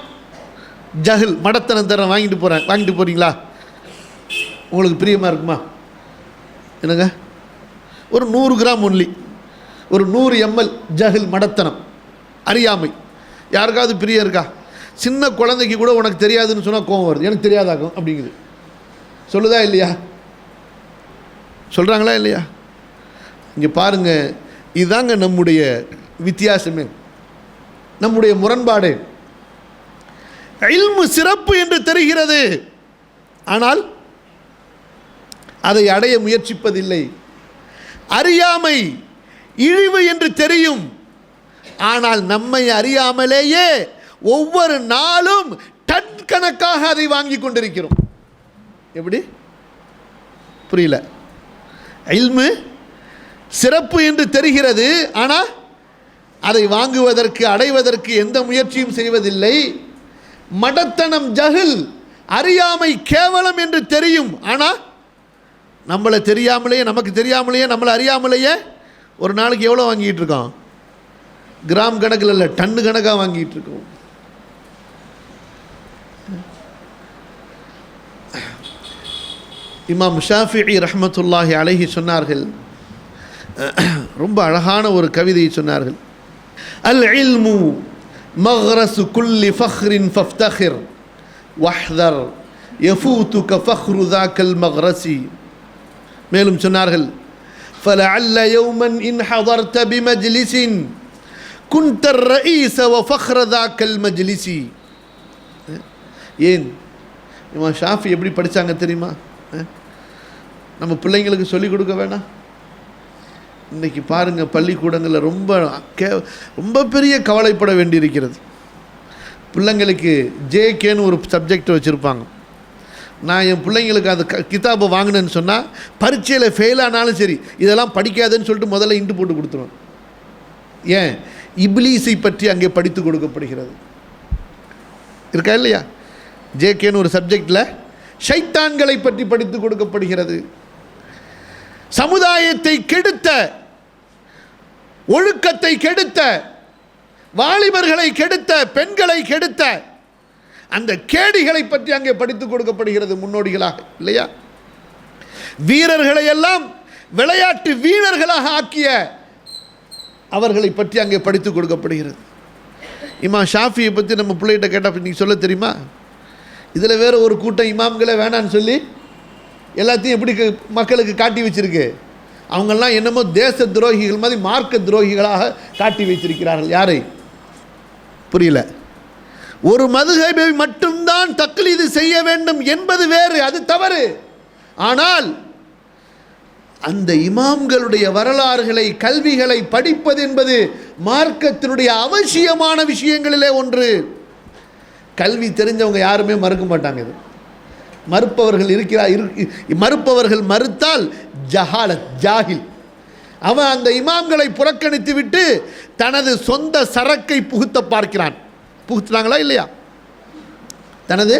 ஜஹில் மடத்தனம் தரேன், வாங்கிட்டு போகிறீங்களா? உங்களுக்கு பிரியமாக இருக்குமா? என்னங்க, ஒரு 100 கிராம் ஒன்லி, ஒரு 100 ml ஜஹில் மடத்தனம், அறியாமை. யாருக்காவது பிரியம் இருக்கா? சின்ன குழந்தைக்கு கூட உனக்கு தெரியாதுன்னு சொன்னால் கோவம் வருது, எனக்கு தெரியாதாக்கும் அப்படிங்குது. சொல்லுதா இல்லையா? சொல்கிறாங்களா இல்லையா? இங்கே பாருங்கள், இதுதாங்க நம்முடைய வித்தியாசமே, நம்முடைய முரண்பாடு. இல்மு சிறப்பு என்று தெரிகிறது, ஆனால் அதை அடைய முயற்சிப்பதில்லை. அறியாமை இழிவு என்று தெரியும், ஆனால் நம்மை அறியாமலேயே ஒவ்வொரு நாளும் டன் கணக்காக அதை வாங்கி கொண்டிருக்கிறோம். எப்படி? புரியல. இல்மு சிறப்பு என்று தெரிகிறது, ஆனால் அதை வாங்குவதற்கு அடைவதற்கு எந்த முயற்சியும் செய்வதில்லை. மடத்தனம், ஜஹில், அறியாமை, கேவலம் என்று தெரியும், ஆனால் நம்மளை தெரியாமலேயே, நமக்கு தெரியாமலேயே, நம்மளை அறியாமலேயே ஒரு நாளைக்கு எவ்வளோ வாங்கிட்டு இருக்கோம்? கிராம் கணக்கில் இல்லை, டன்னு கணக்காக வாங்கிட்டு இருக்கோம். இமாம் ஷாஃபிஈ ரஹ்மத்துல்லாஹி அலைஹி சொன்னார்கள், ரொம்ப அழகான ஒரு கவிதையை சொன்னார்கள். அல் இல்மு மக்ரசு குல்லி ஃபக்ரின் ஃபஃப்தஹிர் வஹ்தர் யஃபூதுக ஃபக்ரு ذاكல் மக்ரசி. மேலும் சொன்னார்கள், فلعل يوما إن حضرت بمجلس كنت الرئيس وفخر ذاك المجلس. ஏன் இமாம் ஷாஃபி எப்படி படித்தாங்க தெரியுமா? நம்ம பிள்ளைங்களுக்கு சொல்லிக் கொடுக்க வேணாம்? இன்றைக்கி பாருங்கள், பள்ளிக்கூடங்களில் ரொம்ப பெரிய கவலைப்பட வேண்டியிருக்கிறது. பிள்ளைங்களுக்கு ஜேகேன்னு ஒரு சப்ஜெக்ட் வச்சுருப்பாங்க. நான் என் பிள்ளைங்களுக்கு அந்த கிதாபை வாங்கினேன்னு சொன்னால் பரீட்சையில் ஃபெயில் ஆனாலும் சரி, இதெல்லாம் படிக்காதுன்னு சொல்லிட்டு முதல்ல இன்ட்டு போட்டு கொடுத்துருவேன். ஏன்? இப்லீஸை பற்றி அங்கே படித்து கொடுக்கப்படுகிறது. இருக்கா இல்லையா? ஜேகேன்னு ஒரு சப்ஜெக்டில் ஷைத்தான்களை பற்றி படித்து கொடுக்கப்படுகிறது. சமுதாயத்தை கெடுத்த, ஒழுக்கத்தை கெடுத்த, வாலிபர்களை கெடுத்த, பெண்களை கெடுத்த அந்த கேடிகளை பற்றி அங்கே படித்துக் கொடுக்கப்படுகிறது முன்னோடிகளாக, இல்லையா? வீரர்களை எல்லாம் விளையாட்டு வீரர்களாக ஆக்கிய அவர்களை பற்றி அங்கே படித்துக் கொடுக்கப்படுகிறது. இமாம் ஷாஃபியை பற்றி நம்ம பிள்ளைகிட்ட கேட்டால் நீங்கள் சொல்ல தெரியுமா? இதில் வேறு ஒரு கூட்டம் இமாம்களை வேணான்னு சொல்லி எல்லாத்தையும் எப்படி மக்களுக்கு காட்டி வச்சிருக்கு? அவங்கெல்லாம் என்னமோ தேச துரோகிகள் மாதிரி மார்க்க துரோகிகளாக காட்டி வைத்திருக்கிறார்கள். யாரை? புரியல. ஒரு மதுஹபை மட்டும்தான் தக்லீது செய்ய வேண்டும் என்பது வேறு, அது தவறு. ஆனால் அந்த இமாம்களுடைய வரலாறுகளை, கல்விகளை படிப்பது என்பது மார்க்கத்தினுடைய அவசியமான விஷயங்களிலே ஒன்று. கல்வி தெரிஞ்சவங்க யாருமே மறுக்க மாட்டாங்க. இது மறுப்பவர்கள் மறுத்தால் ஜஹாலத், ஜாஹில். அவன் அந்த இமாம்களை புறக்கணித்து விட்டு தனது சொந்த சரக்கை புகுத்த பார்க்கிறான். புகுத்துறாங்களா இல்லையா? தனது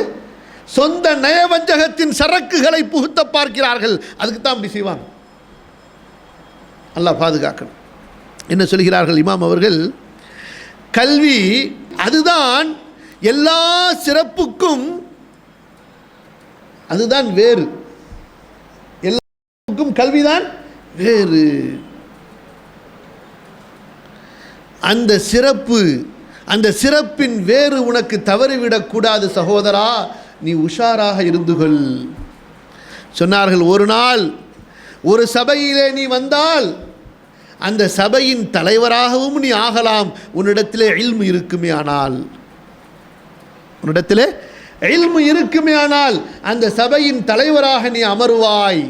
சொந்த நயவஞ்சகத்தின் சரக்குகளை புகுத்த பார்க்கிறார்கள். அதுக்கு தான் அப்படி செய்வாங்க. அல்லாஹ் பாதுகாக்கணும். என்ன சொல்கிறார்கள் இமாம் அவர்கள்? கல்வி அதுதான் எல்லா சிறப்புக்கும், அதுதான் வேறு. எல்லாருக்கும் கல்விதான் வேறு. அந்த சிறப்பு, அந்த சிறப்பின் வேறு உனக்கு தவறிவிடக்கூடாது சகோதரா, நீ உஷாராக இருந்து கொள் சொன்னார்கள். ஒரு நாள் ஒரு சபையிலே நீ வந்தால் அந்த சபையின் தலைவராகவும் நீ ஆகலாம், உன்னிடத்திலே இல்மு இருக்குமே ஆனால். உன்னிடத்திலே இல்மு இருக்குமே ஆனால் அந்த சபையின் தலைவராக நீ அமருவாய்.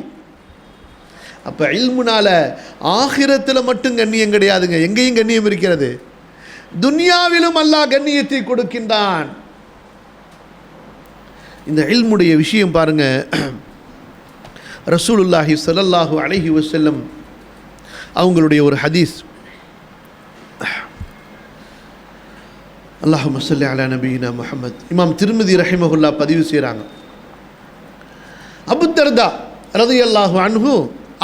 அப்போ இல்முனால ஆகிரத்தில் மட்டும் கண்ணியம் கிடையாதுங்க, எங்கேயும் கண்ணியம் இருக்கிறது. துன்யாவிலும் அல்லாஹ் கண்ணியத்தை கொடுக்கின்றான். இந்த இல்முடைய விஷயம் பாருங்க. ரசூலுல்லாஹி ஸல்லல்லாஹு அலைஹி வஸல்லம் அவங்களுடைய ஒரு ஹதீஸ், அல்லாஹும்ம ஸல்லி அலா நபியினா முஹம்மத், இமாம் திர்மிதி ரஹிமஹுல்லாஹ் பதிவு செய்கிறாங்க. அபூ தர்தா ரலியல்லாஹு அன்ஹு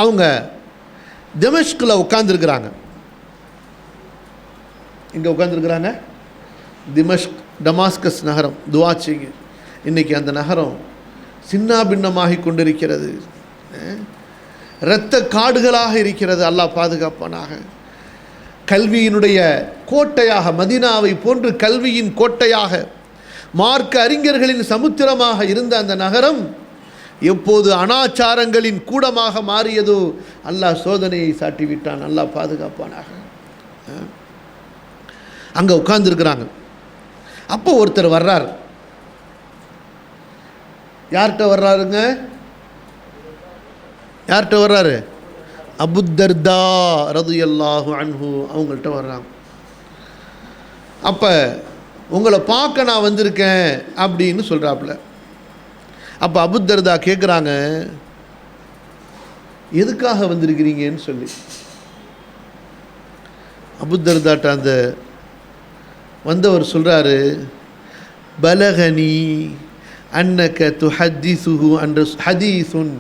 அவங்க தமஸ்கில் உட்கார்ந்துருக்கிறாங்க. இங்கே உட்கார்ந்துருக்கிறாங்க, டமாஸ்கஸ் நகரம். துஆ செய்யுங்க. இன்றைக்கி அந்த நகரம் சின்னா பின்னமாகி கொண்டிருக்கிறது, இரத்த காடுகளாக இருக்கிறது. அல்லாஹ் பாதுகாப்பானாக. கல்வியினுடைய கோட்டையாக, மதீனாவை போன்று கல்வியின் கோட்டையாக, மார்க்க அறிஞர்களின் சமுத்திரமாக இருந்த அந்த நகரம் எப்போது அனாச்சாரங்களின் கூடமாக மாறியதோ அல்லாஹ் சோதனையை சாட்டிவிட்டான். அல்லாஹ் பாதுகாப்பானாக. அங்கே உட்கார்ந்துருக்கிறாங்க. அப்போ ஒருத்தர் வர்றார். யார்கிட்ட வர்றாருங்க? யார்கிட்ட வர்றாரு? அபூ தர்தா ரலியல்லாஹு அன்ஹு அவங்கள்ட்ட வர்றாங்க. அப்போ உங்களை பார்க்க நான் வந்திருக்கேன் அப்படின்னு சொல்கிறாப்புல. அப்போ அபூ தர்தா கேட்குறாங்க, எதுக்காக வந்திருக்கிறீங்கன்னு சொல்லி. அபூ தர்தாட்ட அந்த வந்தவர் சொல்கிறாரு, பலகனி அன்னக துஹத்திசுஹு அன் ஹதீசுன்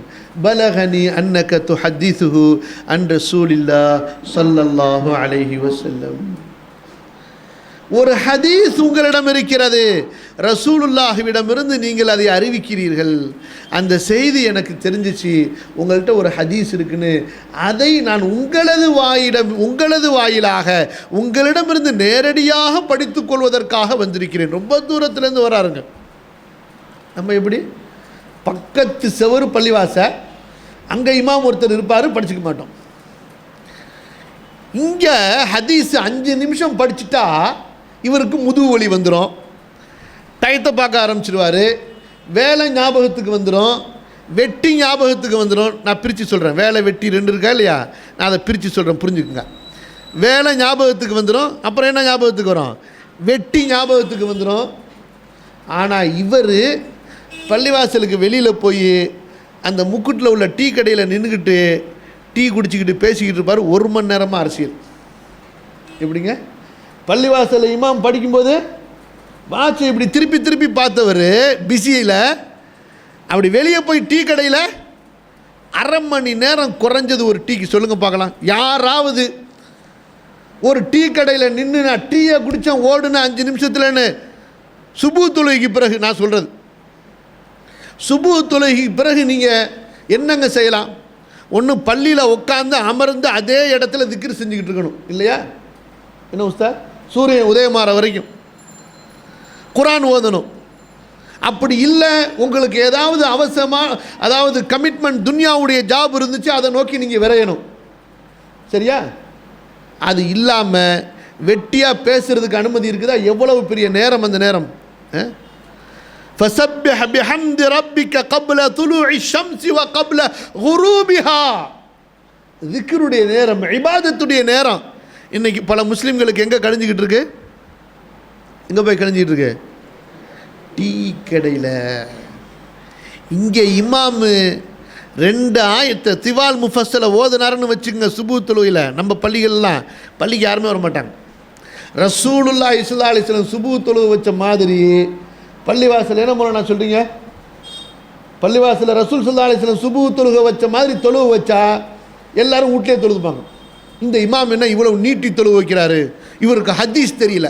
பலகனி அன்னக துஹத்திசுஹு அன் ரசூலில்லாஹ் ஸல்லல்லாஹு அலைஹி வஸல்லம். ஒரு ஹதீஸ் உங்களிடம் இருக்கிறது, ரசூலுல்லாஹ்விடமிருந்து நீங்கள் அதை அறிவிக்கிறீர்கள். அந்த செய்தி எனக்கு தெரிஞ்சிச்சு, உங்கள்கிட்ட ஒரு ஹதீஸ் இருக்குன்னு. அதை நான் உங்களது வாயிலாக உங்களிடமிருந்து நேரடியாக படித்துக் கொள்வதற்காக வந்திருக்கிறேன். ரொம்ப தூரத்துலேருந்து வராருங்க. நம்ம எப்படி பக்கத்து செவரு பள்ளிவாச, அங்கே இமாம் ஒருத்தர் இருப்பார், படிச்சுக்க மாட்டோம். இங்கே ஹதீஸ் 5 நிமிஷம் படிச்சுட்டா இவருக்கு முதுகு வலி வந்துடும், டயத்தை பார்க்க ஆரம்பிச்சிடுவார், வேலை ஞாபகத்துக்கு வந்துடும், வெட்டி ஞாபகத்துக்கு வந்துடும். நான் பிரித்து சொல்கிறேன், வேலை வெட்டி 2 இருக்கா இல்லையா, நான் அதை பிரித்து சொல்கிறேன், புரிஞ்சுக்குங்க. வேலை ஞாபகத்துக்கு வந்துடும், அப்புறம் என்ன ஞாபகத்துக்கு வரும்? வெட்டி ஞாபகத்துக்கு வந்துடும். ஆனால் இவர் பள்ளிவாசலுக்கு வெளியில் போய் அந்த முக்குட்டில் உள்ள டீ கடையில் நின்றுக்கிட்டு டீ குடிச்சிக்கிட்டு பேசிக்கிட்டு இருப்பார். 1 மணி நேரமாக அரசியல். எப்படிங்க? பள்ளிவாசலில் இமாம் படிக்கும்போது வாட்சை இப்படி திருப்பி திருப்பி பார்த்தவர் பிஸியில், அப்படி வெளியே போய் டீ கடையில் 1/2 மணி நேரம் குறைஞ்சது ஒரு டீக்கு. சொல்லுங்கள் பார்க்கலாம், யாராவது ஒரு டீ கடையில் நின்று நான் டீயை குடித்தேன் ஓடுன்னு 5 நிமிஷத்துலன்னு. சுபு தொழுகைக்கு பிறகு நான் சொல்கிறது, சுபு தொழுகைக்கு பிறகு நீங்கள் என்னங்க செய்யலாம்? ஒன்று பள்ளியில் உட்காந்து அமர்ந்து அதே இடத்துல திக்ர் செஞ்சுக்கிட்டு இருக்கணும் இல்லையா? என்ன உஸ்தாத்? சூரியன் உதயமாற வரைக்கும் குர்ஆன் ஓதணும். அப்படி இல்லை, உங்களுக்கு ஏதாவது அவசரமாக, அதாவது கமிட்மெண்ட் துன்யாவுடைய ஜாப் இருந்துச்சு, அதை நோக்கி நீங்கள் விரையணும். சரியா? அது இல்லாமல் வெட்டியாக பேசுகிறதுக்கு அனுமதி இருக்குதா? எவ்வளவு பெரிய நேரம் அந்த நேரம்! فَسَبِّحْ بِحَمْدِ رَبِّكَ قَبْلَ طُلُوعِ الشَّمْسِ وَقَبْلَ غُرُوبِهَا. திக்ருடைய நேரம், இபாதத்துடைய நேரம் இன்னைக்கு பல முஸ்லீம்களுக்கு எங்கே கழிஞ்சிக்கிட்டு இருக்கு? எங்கே போய் கழிஞ்சிக்கிட்டு இருக்கு? டீ கடையில். இங்கே இமாமு 2 ஆயத்தை திவால் முஃபஸ்ஸலை ஓதுனாருன்னு வச்சுக்கோங்க. சுபூ தொழுகையில் நம்ம பள்ளிகள்லாம், பள்ளிக்கு யாருமே வர மாட்டாங்க. ரசூலுல்லாஹி ஸல்லல்லாஹு அலைஹி வஸல்லம் சுபூ தொழுகை வச்ச மாதிரி பள்ளிவாசல் என்ன முறை நான் சொல்கிறீங்க? பள்ளிவாசலில் ரசூல் ஸல்லல்லாஹு அலைஹி வஸல்லம் சுபூ தொழுகை வச்ச மாதிரி தொழுகை வச்சா எல்லாரும் வீட்டிலே தொழுதுப்பாங்க. இந்த இமாம் என்ன இவ்வளவு நீட்டி தொழுகை வைக்கிறாரு? இவருக்கு ஹதீஸ் தெரியல.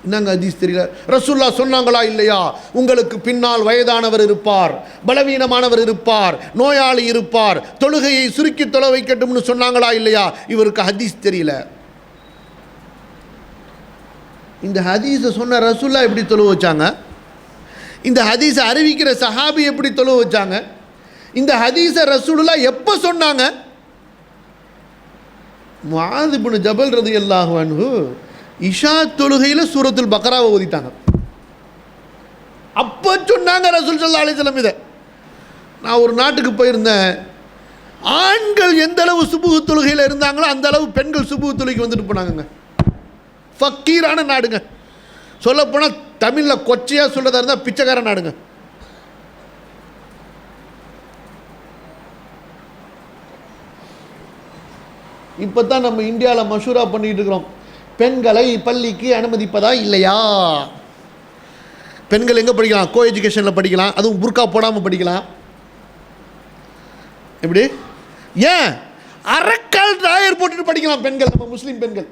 என்னங்க ஹதீஸ் தெரியல? ரசூலுல்லாஹ் சொன்னாங்களா இல்லையா, உங்களுக்கு பின்னால் வயதானவர் இருப்பார், பலவீனமானவர் இருப்பார், நோயாளி இருப்பார், தொழுகையை சுருக்கி தொலை வைக்கட்டும்னு சொன்னாங்களா இல்லையா? இவருக்கு ஹதீஸ் தெரியல. இந்த ஹதீஸை சொன்ன ரசூலுல்லாஹ் எப்படி தொழுகை வச்சாங்க? இந்த ஹதீஸை அறிவிக்கிற சஹாபி எப்படி தொழுகை வச்சாங்க? இந்த ஹதீஸை ரசூலுல்லாஹ் எப்போ சொன்னாங்க? முஆத் இப்னு ஜபல் ரலியல்லாஹு அன்ஹு இஷா தொழுகையில் சூரத்துல் பக்ராவை ஓதிட்டாங்க. அப்போ சொன்னாங்க ரசூல் ஸல்லல்லாஹு அலைஹி வஸல்லம் இதை. நான் ஒரு நாட்டுக்கு போயிருந்தேன். ஆண்கள் எந்த அளவு சுபுஹ் தொழுகையில் இருந்தாங்களோ அந்த அளவு பெண்கள் சுபுஹ் தொழுகைக்கு வந்துட்டு போனாங்க. ஃபக்கீரான நாடுங்க. சொல்லப்போனால் தமிழில் கொச்சையாக சொல்றதா இருந்தால் பிச்சைக்கார நாடுங்க. இப்போ தான் நம்ம இந்தியாவில் மஷூரா பண்ணிகிட்டு இருக்கிறோம், பெண்களை பள்ளிக்கு அனுமதிப்பதா இல்லையா? பெண்கள் எங்கே படிக்கலாம்? கோ எஜுகேஷனில் படிக்கலாம், அதுவும் புர்கா போடாமல் படிக்கலாம். எப்படி? ஏன் அரக்கால் டிராயர் போட்டுட்டு படிக்கலாம் பெண்கள், நம்ம முஸ்லீம் பெண்கள்.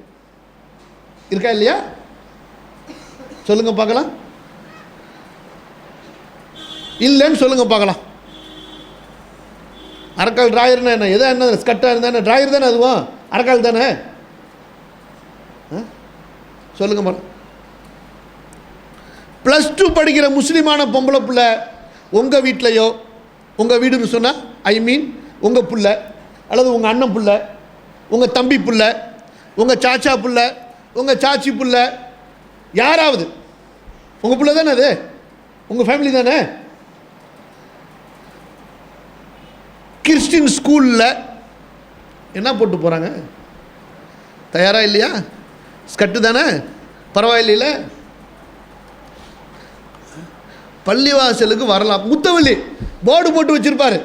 இருக்கா இல்லையா? சொல்லுங்க பார்க்கலாம். இல்லைன்னு சொல்லுங்க பார்க்கலாம். அரக்கால் டிராயர்னா என்ன? எதா என்ன ஸ்கட்டாக இருந்தா என்ன? டிராயர் தானே அதுவும், அரக்கால் தானே. சொல்லுங்க மேடம். +2 படிக்கிற முஸ்லீமான பொம்பளை பிள்ளை உங்கள் வீட்லையோ, உங்கள் வீடுன்னு சொன்னால் ஐ மீன் உங்கள் பிள்ளை அல்லது உங்கள் அண்ணன் பிள்ளை, உங்கள் தம்பி பிள்ளை, உங்கள் சாச்சா பிள்ளை, உங்கள் சாச்சி பிள்ளை, யாராவது உங்கள் பிள்ளை தானே, அது உங்கள் ஃபேமிலி தானே. கிறிஸ்டின் ஸ்கூலில் என்ன போட்டு போகிறாங்க? தயாராக இல்லையா? ஸ்கட்டு தானே, பரவாயில்லையில. பள்ளிவாசலுக்கு வரலாம், முத்தவள்ளி போர்டு போட்டு வச்சிருப்பாரு,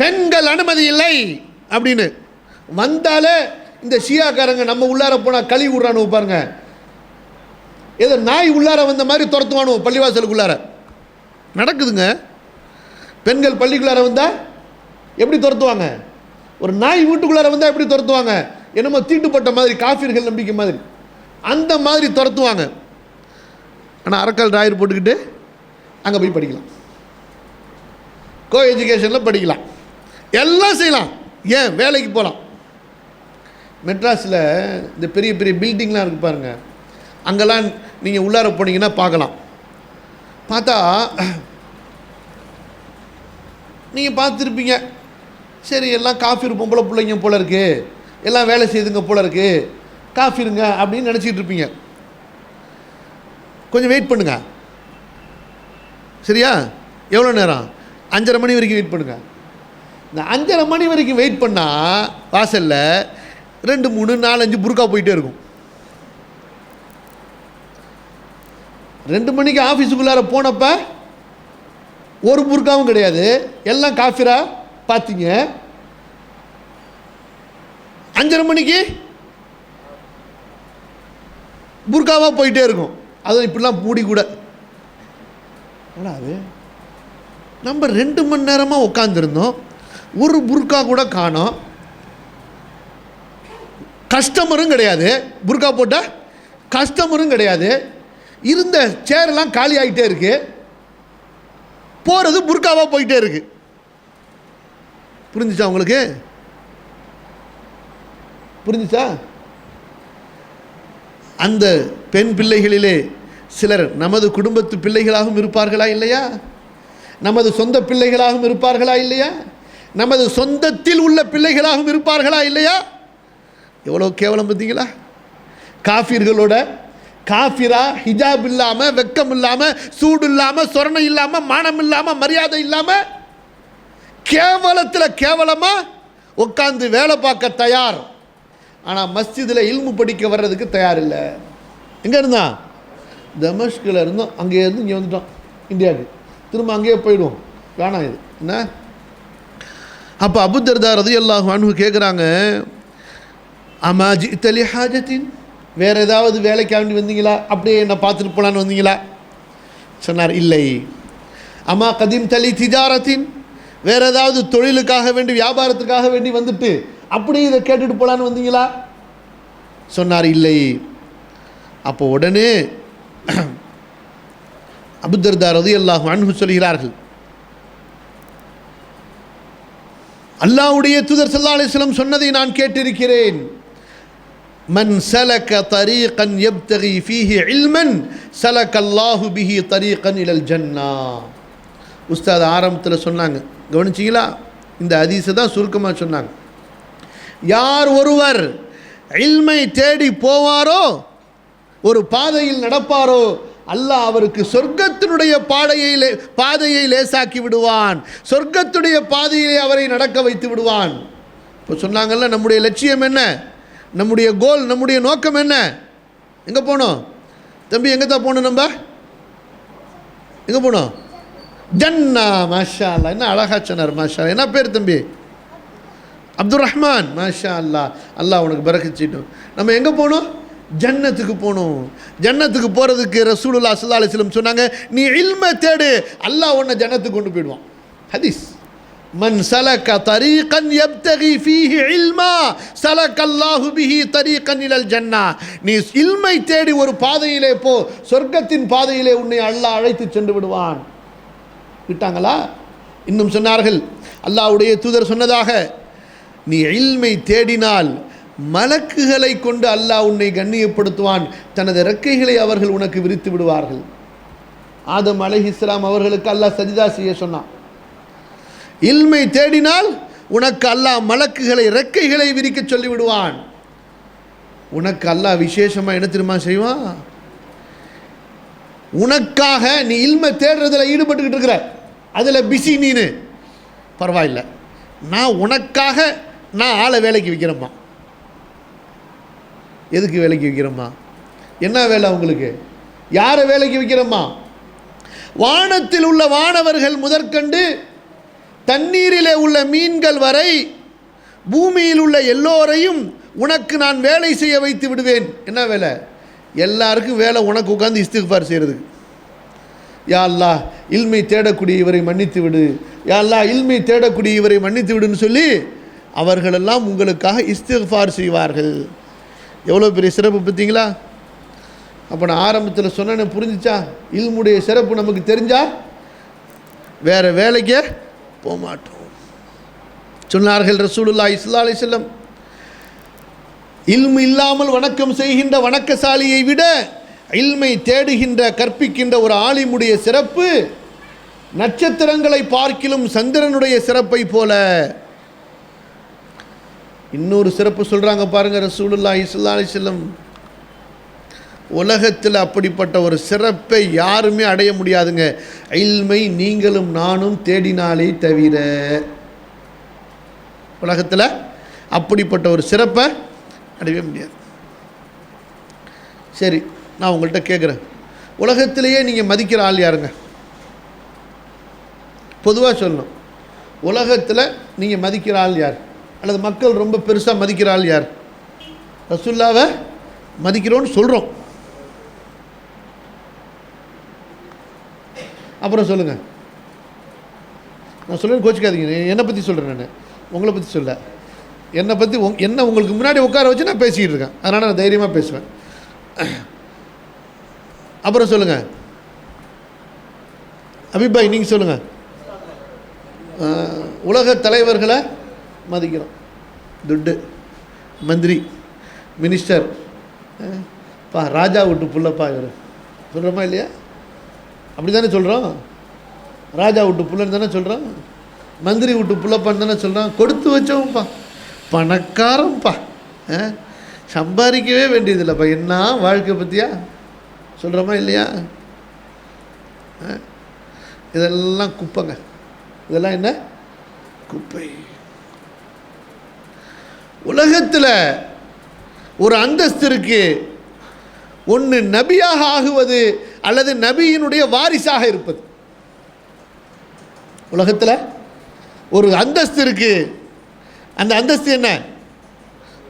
பெண்கள் அனுமதி இல்லை அப்படின்னு. வந்தாலே இந்த ஷியாக்காரங்க நம்ம உள்ளார போனால் கழி விடுறானு பாருங்க, ஏதோ நாய் உள்ளார வந்த மாதிரி துரத்துவானு பள்ளிவாசலுக்கு உள்ளார. நடக்குதுங்க. பெண்கள் பள்ளிக்குள்ளார வந்தால் எப்படி துரத்துவாங்க? ஒரு நாய் வீட்டுக்குள்ளார வந்தால் எப்படி துரத்துவாங்க? என்னமோ தீட்டுப்பட்ட மாதிரி, காஃபிர்கள் நம்பிக்கை மாதிரி, அந்த மாதிரி துரத்துவாங்க. ஆனால் அரக்கால் டிராயர் போட்டுக்கிட்டு அங்கே போய் படிக்கலாம், கோ எஜுகேஷனில் படிக்கலாம், எல்லாம் செய்யலாம். ஏன் வேலைக்கு போகலாம். மெட்ராஸில் இந்த பெரிய பெரிய பில்டிங்லாம் இருக்குது பாருங்கள், அங்கெல்லாம் நீங்கள் உள்ளார போனீங்கன்னா பார்க்கலாம். பார்த்தா நீங்கள் பார்த்துருப்பீங்க, சரி எல்லாம் காஃபிர் பொம்பளை பிள்ளைங்க போல இருக்குது, எல்லாம் வேலை செய்துங்க போல இருக்குது, காஃபிருங்க அப்படின்னு நினச்சிக்கிட்டு இருப்பீங்க. கொஞ்சம் வெயிட் பண்ணுங்க. சரியா? எவ்வளோ நேரம்? 5:30 மணி வரைக்கும் வெயிட் பண்ணுங்க. இந்த 5:30 மணி வரைக்கும் வெயிட் பண்ணால் வாசலில் 2, 3, 4, 5 புர்கா போயிட்டே இருக்கும். 2 மணிக்கு ஆஃபீஸுக்குள்ளார போனப்ப ஒரு புர்காவும் கிடையாது, எல்லாம் காஃபிரா பார்த்தீங்க. 5:30 மணிக்கு புர்காவாக போயிட்டே இருக்கும். அதுவும் இப்படிலாம் மூடி கூட. அது நம்ம 2 மணி நேரமாக உட்காந்துருந்தோம், ஒரு புர்கா கூட காணோம், கஸ்டமரும் கிடையாது, புர்கா போட்டால் கஸ்டமரும் கிடையாது, இருந்த சேரெல்லாம் காலி ஆகிட்டே இருக்கு, போகிறது புர்காவாக போயிட்டே இருக்கு. புரிஞ்சுச்சா உங்களுக்கு? புரிஞ்சுச்சா? அந்த பெண் பிள்ளைகளிலே சிலர் நமது குடும்பத்து பிள்ளைகளாகவும் இருப்பார்களா இல்லையா? நமது சொந்த பிள்ளைகளாகவும் இருப்பார்களா இல்லையா? நமது சொந்தத்தில் உள்ள பிள்ளைகளாகவும் இருப்பார்களா இல்லையா? எவ்வளோ கேவலம் பார்த்தீங்களா? காஃபிர்களோட காஃபிரா ஹிஜாப் இல்லாமல், வெக்கம் இல்லாமல், சூடு இல்லாமல், சொரணை இல்லாமல், மானம் இல்லாமல், மரியாதை இல்லாமல், கேவலத்தில் கேவலமாக உட்காந்து வேலை பார்க்க தயார். ஆனால் மஸ்ஜிதில் இல்மு படிக்க வர்றதுக்கு தயார் இல்லை. எங்கே இருந்தான்? தமஸ்கில் இருந்தோம். அங்கே இருந்து இங்கே வந்துட்டோம் இந்தியாவுக்கு. திரும்ப அங்கேயே போயிடுவோம். வேணாம் இது என்ன. அப்போ அபூதர்தா ரலியல்லாஹு அன்ஹு கேட்குறாங்க, அமா ஜிஅத லி ஹாஜத்தின், வேறு ஏதாவது வேலைக்காக வேண்டி வந்தீங்களா? அப்படியே என்ன பார்த்துட்டு போகலான்னு வந்தீங்களா? சொன்னார், இல்லை. அம்மா கதீம் தலி திஜாரத்தின், வேறு ஏதாவது தொழிலுக்காக வேண்டி, வியாபாரத்துக்காக வேண்டி வந்துட்டு அப்படியே இதை கேட்டுட்டு போகலான்னு வந்தீங்களா? சொன்னார், இல்லை. அப்போ உடனே அபூதர்தா ரலியல்லாஹு அன்ஹு சொல்கிறார்கள், அல்லாஹ்வுடைய தூதர் ஸல்லல்லாஹு அலைஹி வஸல்லம் சொன்னதை நான் கேட்டிருக்கிறேன். மன் சலக தரீகன் யப்தகி ஃபீஹி இல்மன் சலகல்லாஹு பிஹி தரீகன் இலல் ஜன்னா. உஸ்தாத் ஆரம்பத்தில் சொன்னாங்க, கவனிச்சிங்களா? இந்த ஹதீஸை தான் சுருக்கமாக சொன்னாங்க. யார் ஒருவர் இல்மை தேடி போவாரோ, ஒரு பாதையில் நடப்பாரோ, அல்லாஹ் அவருக்கு சொர்க்கத்தினுடைய பாதையை லேசாக்கி விடுவான், சொர்க்கத்துடைய பாதையிலே அவரை நடக்க வைத்து விடுவான். இப்போ சொன்னாங்கல்ல, நம்முடைய லட்சியம் என்ன, நம்முடைய கோல், நம்முடைய நோக்கம் என்ன? எங்கே போனோம் தம்பி? எங்கே தான் போகணும்? நம்ம எங்கே போனோம்? ஜன்னா. மாஷா அல்லா, என்ன அழகா சொன்னார். மாஷா, என்ன பேர் தம்பி? அப்துல் ரஹ்மான். மாஷா அல்லா, அல்லாஹ் உனக்கு பரக்கத் செய்யட்டும். நம்ம எங்கே போகணும்? ஜன்னத்துக்கு போகணும். ஜன்னத்துக்கு போகிறதுக்கு ரசூலுல்லாஹி ஸல்லல்லாஹு அலைஹி வஸல்லம் சொன்னாங்க, நீ இல்மை தேடு, அல்லாஹ் உன்னை ஜன்னத்துக்கு கொண்டு போயிடுவான். ஹதீஸ். மன் சலக தரீகன் யப்தகி ஃபீஹி இல்மா சலகல்லாஹு பிஹி தரீகன் இலல் ஜன்னா. நீ இல்மை தேடி ஒரு பாதையிலே போ, சொர்க்கத்தின் பாதையிலே உன்னை அல்லாஹ் அழைத்து சென்று விடுவான். விட்டாங்களா? இன்னும் சொன்னார்கள், அல்லாஹ்வுடைய தூதர் சொன்னதாக, நீ இல்மை தேடினால் மலக்குகளை கொண்டு அல்லாஹ் உன்னை கண்ணியப்படுத்துவான், தனது இறக்கைகளை அவர்கள் உனக்கு விரித்து விடுவார்கள். ஆதம் அலைஹிஸ்ஸலாம் அவர்களுக்கு அல்லாஹ் சஜிதா செய்ய சொன்னான். இல்மை தேடினால் உனக்கு அல்லாஹ் மலக்குகளை, இறக்கைகளை விரிக்க சொல்லி விடுவான். உனக்கு அல்லாஹ் விசேஷமாக என்ன தெரியுமா செய்வான்? உனக்காக நீ இல்மை தேடுறதுல ஈடுபட்டுக்கிட்டு இருக்கிற, அதில் பிஸி நீனு, பரவாயில்லை, நான் உனக்காக நான் ஆளை வேலைக்கு வைக்கிறேம்மா. எதுக்கு வேலைக்கு வைக்கிறோம்மா? என்ன வேலை உங்களுக்கு? யாரை வேலைக்கு வைக்கிறோம்மா? வானத்தில் உள்ள வானவர்கள் முதற்கண்டு தண்ணீரிலே உள்ள மீன்கள் வரை பூமியில் உள்ள எல்லோரையும் உனக்கு நான் வேலை செய்ய வைத்து விடுவேன். என்ன வேலை? எல்லாருக்கும் வேலை உனக்கு உட்காந்து இஸ்திக்ஃபார் செய்கிறதுக்கு. யா அல்லாஹ், இல்மை தேடக்கூடிய இவரை மன்னித்து விடு, யா அல்லாஹ் இல்மை தேடக்கூடிய இவரை மன்னித்து விடுன்னு சொல்லி அவர்களெல்லாம் உங்களுக்காக இஸ்திக்ஃபார் செய்வார்கள். எவ்வளோ பெரிய சிறப்பு பார்த்தீங்களா? அப்போ நான் ஆரம்பத்தில் சொன்னேன்னு புரிஞ்சிச்சா? இல்முடைய சிறப்பு நமக்கு தெரிஞ்சா வேறு வேலைக்கே போக மாட்டோம். சொன்னார்கள் ரசூலுல்லாஹி ஸல்லல்லாஹு அலைஹி வஸல்லம், இல்மு இல்லாமல் வணக்கம் செய்கின்ற வணக்கசாலியை விட இல்மை தேடுகின்ற, கற்பிக்கின்ற ஒரு ஆலிமுடைய சிறப்பு நட்சத்திரங்களை பார்க்கிலும் சந்திரனுடைய சிறப்பை போல. இன்னொரு சிறப்பு சொல்கிறாங்க பாருங்க ரசூலுல்லாஹி ஸல்லல்லாஹு அலைஹி வஸல்லம், உலகத்தில் அப்படிப்பட்ட ஒரு சிறப்பை யாருமே அடைய முடியாதுங்க, இல்மை நீங்களும் நானும் தேடினாலே தவிர. உலகத்தில் அப்படிப்பட்ட ஒரு சிறப்பை அடையவே முடியாது. சரி, நான் உங்கள்கிட்ட கேட்குறேன், உலகத்திலேயே நீங்கள் மதிக்கிற ஆள் யாருங்க? பொதுவாக சொல்லணும், உலகத்தில் நீங்கள் மதிக்கிற ஆள் யார்? அல்லது மக்கள் ரொம்ப பெருசாக மதிக்கிற ஆள் யார்? ரசூலுல்லாவை மதிக்கிறோன்னு சொல்கிறோம், அப்புறம் சொல்லுங்கள். நான் சொல்லுன்னு கோச்சிக்காதீங்க, என்னை பற்றி சொல்கிறேன், நான் உங்களை பற்றி சொல்ல, என்னை பற்றி என்ன உங்களுக்கு முன்னாடி உட்கார வச்சு நான் பேசிக்கிட்டு இருக்கேன், அதனால் நான் தைரியமாக பேசுவேன். அப்புறம் சொல்லுங்கள். அபிபாய் நீங்கள் சொல்லுங்கள். உலக தலைவர்களை மதிக்கிறோம், துட்டு, மந்திரி, மினிஸ்டர், ராஜா விட்டு புள்ளப்பா இவர், சொல்கிறோமா இல்லையா? அப்படி தானே சொல்கிறோம். ராஜா விட்டு புள்ளன்னு தானே சொல்கிறோம், மந்திரி விட்டு புள்ளப்பான்னு தானே சொல்கிறோம். கொடுத்து வச்சோம்ப்பா, பணக்காரன்ப்பா, சம்பாதிக்கவே வேண்டியதில்லைப்பா, என்ன வாழ்க்கை பற்றியா சொல்கிறோமா இல்லையா? இதெல்லாம் குப்பைங்க, இதெல்லாம் என்ன குப்பை. உலகத்தில் ஒரு அந்தஸ்து இருக்கு, ஒன்று நபியாக ஆகுவது அல்லது நபியினுடைய வாரிசாக இருப்பது. உலகத்தில் ஒரு அந்தஸ்து இருக்கு, அந்த அந்தஸ்து என்ன?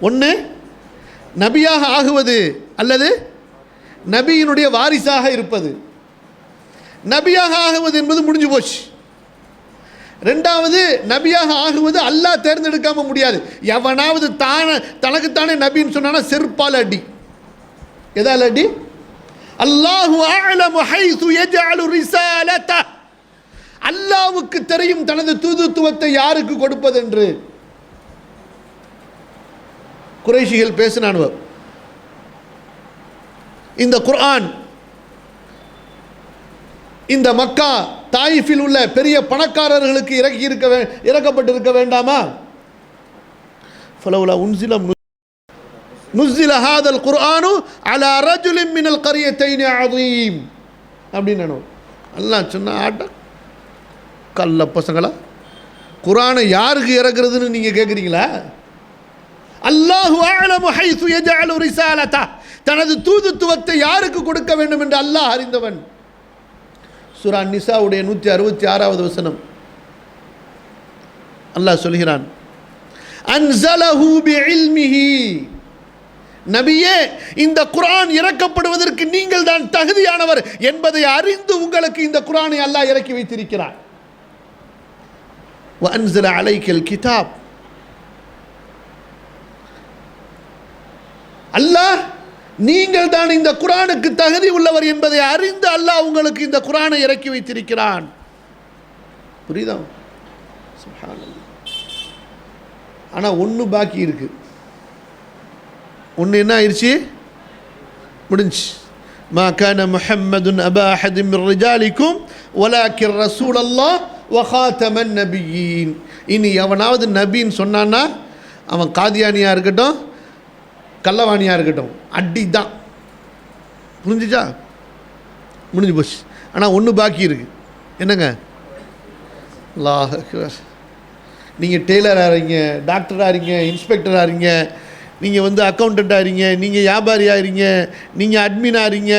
ஒன்று நபியாக ஆகுவது அல்லது நபியினுடைய வாரிசாக இருப்பது. நபியாக ஆகுவது என்பது முடிஞ்சு போச்சு. ரெண்டாவது, நபியாக ஆகுவது அல்லாஹ் தேர்ந்தெடுக்காம முடியாது. எவனாவது தனக்குத்தானே நபின்னு சொன்னா செருப்பால் அடி. எதால் அடி? அல்லாஹு அஅலமு ஹைது யஜஅலு ரிசாலத, அல்லாஹ்வுக்கு தெரியும் தனது தூதுத்துவத்தை யாருக்கு கொடுப்பது என்று. குறைஷிகள் பேசினானுவ, இந்த குர்ஆன் இந்த மக்கா தாயிஃபில் உள்ள பெரிய பணக்காரர்களுக்கு இறக்கப்பட்டிருக்க வேண்டாமா? ஃபலவுலா உன்சில நுஸ்ஸில ஹாதல் குர்ஆனு அலா ரஜுலின் மினல் கரியத்தைனி அதீம் அப்படின்னு அல்லாஹ் சொன்ன ஆட்ட கல்ல பசங்களா, குர்ஆனை யாருக்கு இறக்குறதுன்னு நீங்கள் கேட்குறீங்களா? அல்லாஹு அஅலமு ஹைது யஜஅலு ரிசாலதா, தனது தூதுத்துவத்தை யாருக்கு கொடுக்க வேண்டும் என்று அல்லாஹ் அறிந்தவன். சூரா நிசாவுடைய 166வது வசனம் அல்லாஹ் சொல்கிறான், அன்ஸலஹு பிஇல்மிஹி, நபியே இந்த குர்ஆன் இறக்கப்படுவதற்கு நீங்கள் தான் தகுதியானவர் என்பதை அறிந்து உங்களுக்கு இந்த குர்ஆனை அல்லாஹ் இறக்கி வைத்திருக்கிறார். வஅன்ஸல அலைக்கல் கிதாப், அல்லாஹ் நீங்கள் தான் இந்த குர்ஆனுக்கு தகுதி உள்ளவர் என்பதை அறிந்து அல்லாஹ் உங்களுக்கு இந்த குர்ஆனை இறக்கி வைத்திருக்கிறான். புரியுதா? சுப்ஹானல்லாஹ். ஆனால் ஒன்று பாக்கி இருக்கு. ஒன்று என்ன ஆயிடுச்சு? முடிஞ்சு. மா கான முஹம்மதுன் அபா அஹதின் மின் ரிஜாலிக்கும் வலாக்கின் ரசூலல்லாஹ் வ காத்தமன் நபியீன். இனி எவனாவது நபின்னு சொன்னான்னா அவன் காதியானியாக இருக்கட்டும், கள்ளவாணியாக இருக்கட்டும், அடி தான். புரிஞ்சுச்சா? முடிஞ்சு போச்சு. ஆனால் ஒன்று பாக்கி இருக்கு. என்னங்க? அல்லாஹ் அக்பர். நீங்கள் டெய்லராக இருங்க, டாக்டராக இருங்க, இன்ஸ்பெக்டராக இருங்க, நீங்கள் அக்கௌண்டண்ட்டாக இருங்க, நீங்கள் வியாபாரியாக இருங்க, நீங்கள் அட்மினாக இருங்க,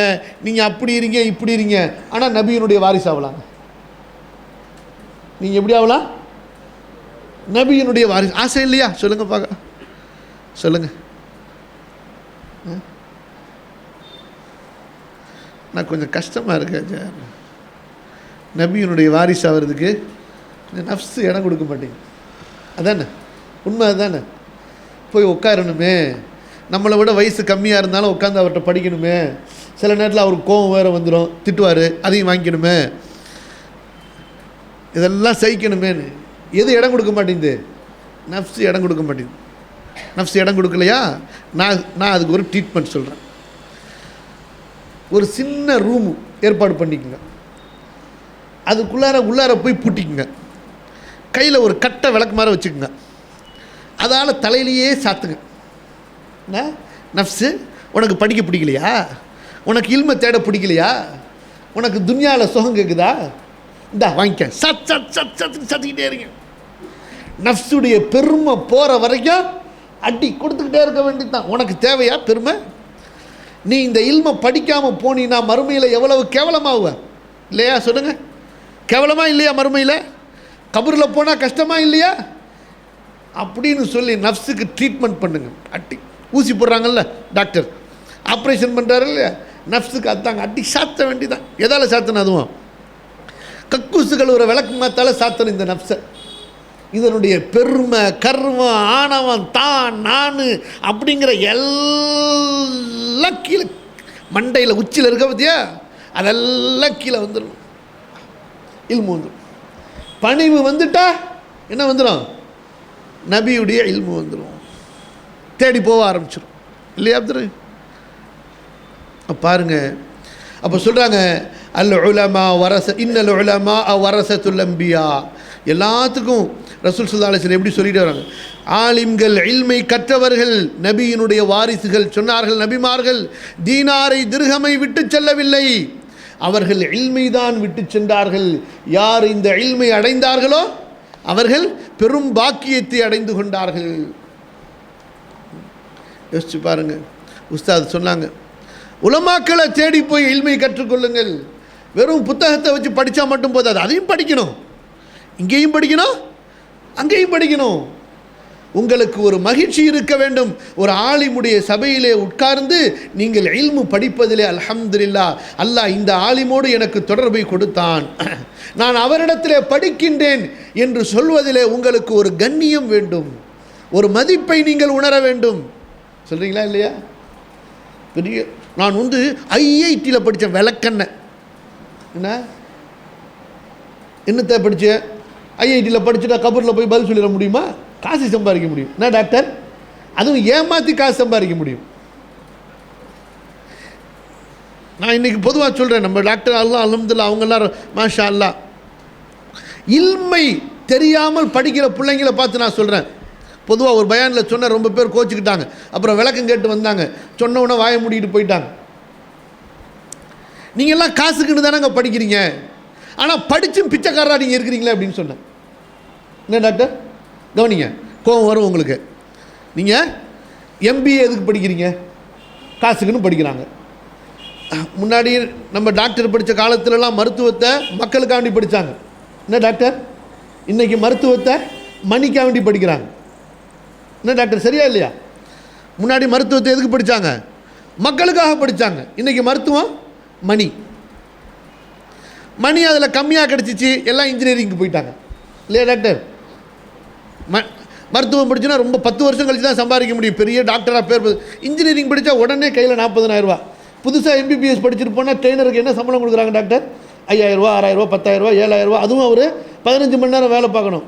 நீங்கள் அப்படி இருங்க இப்படி இருங்க, ஆனால் நபியினுடைய வாரிசு ஆகலாம். நீங்கள் எப்படி ஆகலாம்? நபியினுடைய வாரிசு. ஆசை இல்லையா? சொல்லுங்கள் பார்க்க, சொல்லுங்கள். நான் கொஞ்சம் கஷ்டமாக இருக்கேன் சார். நபியினுடைய வாரிசு ஆகிறதுக்கு நஃப்ஸு இடம் கொடுக்க மாட்டேங்க. அதானே உண்மை? அதானே. போய் உட்காரணுமே, நம்மளை விட வயசு கம்மியாக இருந்தாலும் உட்காந்து அவர்கிட்ட படிக்கணுமே. சில நேரத்தில் அவருக்கு கோபம் வேறு வந்துடும், திட்டுவார், அதையும் வாங்கிக்கணுமே, இதெல்லாம் சகிக்கணுமேனு எது இடம் கொடுக்க மாட்டேங்குது? நஃப்ஸு இடம் கொடுக்க மாட்டேங்குது. நஃப்ஸு இடம் கொடுக்கலையா? நான் அதுக்கு ஒரு ட்ரீட்மெண்ட் சொல்கிறேன். ஒரு சின்ன ரூமு ஏற்பாடு பண்ணிக்கோங்க, உள்ளார போய் பூட்டிக்குங்க, கையில் ஒரு கட்டை விளக்கு மாதிரி வச்சுக்கோங்க, அதால் தலையிலேயே சாத்துங்க. நஃப்ஸு, உனக்கு படிக்க பிடிக்கலையா? உனக்கு இல்மை தேட பிடிக்கலையா? உனக்கு துன்யாவில் சுகம் கேட்குதா? இந்தா வாங்கிக்க. சத்திக்கிட்டே இருங்க. நஃப்ஸுடைய பெருமை போகிற வரைக்கும் அடி கொடுத்துக்கிட்டே இருக்க வேண்டியதுதான். உனக்கு தேவையா பெருமை? நீ இந்த இல்மை படிக்காமல் போனீன்னா மறுமையில் எவ்வளவு கேவலமாகுவ இல்லையா? சொல்லுங்கள். கேவலமா இல்லையா? மறுமையில் கபூரில் போனால் கஷ்டமா இல்லையா? அப்படின்னு சொல்லி நஃப்ஸுக்கு ட்ரீட்மெண்ட் பண்ணுங்க. அட்டி ஊசி போடுறாங்கல்ல டாக்டர், ஆப்ரேஷன் பண்ணுறாரு இல்லையா, நஃப்ஸுக்கு அதாங்க அட்டி சாத்த வேண்டிதான். எதால் சாத்தணும்? அதுவும் கக்கூசுகள் ஒரு விளக்கு மாத்தால சாத்தணும் இந்த நஃப்ஸை. இதனுடைய பெருமை, கர்வம், ஆணவம், தான், நான் அப்படிங்கிற எல்லாம் கீழே மண்டையில் உச்சியில் இருக்க பார்த்தியா, அதெல்லாம் கீழே வந்துடும். இல்மு வந்துடும். பணிவு வந்துட்டா என்ன வந்துடும்? நபியுடைய இல்மு வந்துடும். தேடி போக ஆரம்பிச்சிடும் இல்லையா? பாருங்க, அப்போ சொல்கிறாங்க அல் உலமா இன்னல் உலமா வரசத்துல் அம்பியா. எல்லாத்துக்கும் ரசூல் ஸல்லல்லாஹு அலைஹி வஸல்லம் எப்படி சொல்லிட்டு வராங்க, ஆலிம்கள் இல்மை கற்றவர்கள் நபியினுடைய வாரிசுகள். சொன்னார்கள் நபிமார்கள் தீனாரை திர்ஹமை விட்டு செல்லவில்லை, அவர்கள் இல்மை தான் விட்டு சென்றார்கள். யார் இந்த இல்மை அடைந்தார்களோ அவர்கள் பெரும் பாக்கியத்தை அடைந்து கொண்டார்கள். யோசிச்சு பாருங்க. உஸ்தாத் சொன்னாங்க, உலமாக்களை தேடி போய் இல்மை கற்றுக்கொள்ளுங்கள். வெறும் புத்தகத்தை வச்சு படித்தா மட்டும் போதாது, அதையும் படிக்கணும், இங்கேயும் படிக்கணும், அங்கேயும் படிக்கணும். உங்களுக்கு ஒரு மகிழ்ச்சி இருக்க வேண்டும். ஒரு ஆலிமுடைய சபையிலே உட்கார்ந்து நீங்கள் இல்மு படிப்பதிலே அல்ஹம்துலில்லாஹ், அல்லாஹ் இந்த ஆலிமோடு எனக்கு தொடர்பை கொடுத்தான், நான் அவரிடத்திலே படிக்கின்றேன் என்று சொல்வதிலே உங்களுக்கு ஒரு கண்ணியம் வேண்டும், ஒரு மதிப்பை நீங்கள் உணர வேண்டும். சொல்கிறீங்களா இல்லையா? பெரிய நான் ஐஐடியில் படித்தேன், விளக்கண்ண என்னத்தை படித்தேன், ஐஐடியில் படிச்சுட்டா கபூரில் போய் பதில் சொல்லிட முடியுமா? காசு சம்பாதிக்க முடியும். என்ன டாக்டர், அதுவும் ஏமாற்றி காசு சம்பாதிக்க முடியும். நான் இன்றைக்கி பொதுவாக சொல்கிறேன், நம்ம டாக்டர் அல்லாஹ் அல்ஹம்துலில்லாஹ் அவங்க எல்லாரும் மாஷா அல்லாஹ், இல்மை தெரியாமல் படிக்கிற பிள்ளைங்களை பார்த்து நான் சொல்கிறேன். பொதுவாக ஒரு பயானில் சொன்ன ரொம்ப பேர் கோச்சிக்கிட்டாங்க, அப்புறம் விளக்கம் கேட்டு வந்தாங்க, சொன்ன உடனே வாயை மூடிட்டு போயிட்டாங்க. நீங்கள் எல்லாம் காசுக்குன்னு தானே அங்கே படிக்கிறீங்க, ஆனால் படிச்சும் பிச்சைக்காரராக நீங்கள் இருக்கிறீங்களே அப்படின்னு சொன்னேன். என்ன டாக்டர் கவனிங்க, கோவம் வரும் உங்களுக்கு. நீங்கள் எம்பிஏ எதுக்கு படிக்கிறீங்க? காசுக்குன்னு படிக்கிறாங்க. முன்னாடி நம்ம டாக்டர் படித்த காலத்துலலாம் மருத்துவத்தை மக்களுக்காண்டி படித்தாங்க. என்ன டாக்டர், இன்றைக்கி மருத்துவத்தை மணிக்காண்டி படிக்கிறாங்க. என்ன டாக்டர், சரியா இல்லையா? முன்னாடி மருத்துவத்தை எதுக்கு படித்தாங்க? மக்களுக்காக படித்தாங்க. இன்றைக்கி மருத்துவம் மணி மணி அதில் கம்மியாக கிடச்சிச்சு, எல்லாம் இன்ஜினியரிங்க்கு போயிட்டாங்க இல்லையா டாக்டர்? மருத்துவம் படிச்சுன்னா ரொம்ப 10 வருஷம் கழிச்சு தான் சம்பாதிக்க முடியும், பெரிய டாக்டராக பேர். இன்ஜினியரிங் படித்தா உடனே கையில் 40,000 ரூபா. புதுசாக எம்பிபிஎஸ் படிச்சுட்டு போனால் ட்ரெயினருக்கு என்ன சம்பளம் கொடுக்குறாங்க டாக்டர்? 5,000 ரூபா, 6,000 ரூபா, 10,000 ரூபா, 7,000 ரூபா. அதுவும் அவர் 15 மணி நேரம் வேலை பார்க்கணும்.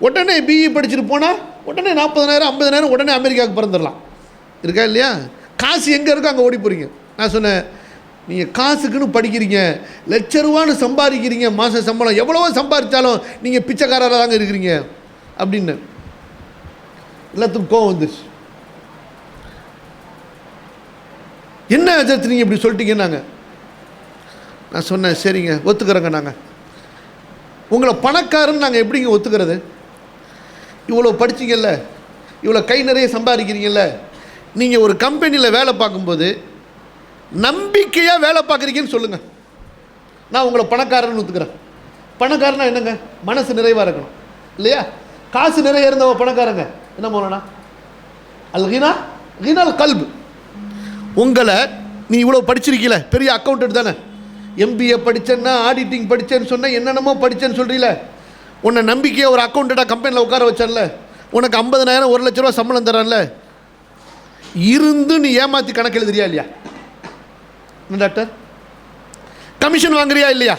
உடனே பிஇ படிச்சுட்டு போனால் உடனே 40,000 50,000 உடனே அமெரிக்காவுக்கு பிறந்துடலாம். இருக்கா இல்லையா? காசு எங்கே இருக்கோ அங்கே ஓடி போகிறீங்க. நான் சொன்னேன், நீங்கள் காசுக்குன்னு படிக்கிறீங்க, லட்ச ரூபான்னு சம்பாதிக்கிறீங்க, மாத சம்பளம் எவ்வளவோ சம்பாதிச்சாலும் நீங்கள் பிச்சைக்காரராக தாங்க இருக்கிறீங்க அப்படின்னு எல்லாத்துக்கும் கோவம் வந்துச்சு. என்ன அஜரத் நீங்கள் இப்படி சொல்லிட்டீங்கன்னாங்க. நான் சொன்னேன், சரிங்க ஒத்துக்கிறேங்க, நாங்கள் உங்களை பணக்காரன்னு நாங்கள் எப்படிங்க ஒத்துக்கிறது? இவ்வளோ படிச்சிங்கல்ல, இவ்வளோ கை நிறைய சம்பாதிக்கிறீங்கல்ல, நீங்கள் ஒரு கம்பெனியில் வேலை பார்க்கும்போது நம்பிக்கையாக வேலை பார்க்குறீங்கன்னு சொல்லுங்கள், நான் உங்களை பணக்காரன்னு ஒத்துக்கிறேன். பணக்காரனா என்னங்க? மனசு நிறைவாக இருக்கணும் இல்லையா? காசு நிறைய இருந்தவ பணக்காரங்க என்ன போனா அல் கினா கினால் கல்பு. உங்களை நீ இவ்வளோ படிச்சிருக்கீல, பெரிய அக்கௌண்டன்ட் தானே, எம்பிஏ படித்தேன்னா ஆடிட்டிங் படித்தேன்னு சொன்னால் என்னென்னமோ படித்தேன்னு சொல்கிறீல, உன்னை நம்பிக்கையாக ஒரு அக்கௌண்டண்ட்டாக கம்பெனியில் உட்கார வச்சான்ல, உனக்கு 50,000 1 லட்ச ரூபா சம்பளம் தரான்ல, இருந்து நீ ஏமாற்றி கணக்கு எழுதுறியா இல்லையா? என்ன டாக்டர், கமிஷன் வாங்குறியா இல்லையா?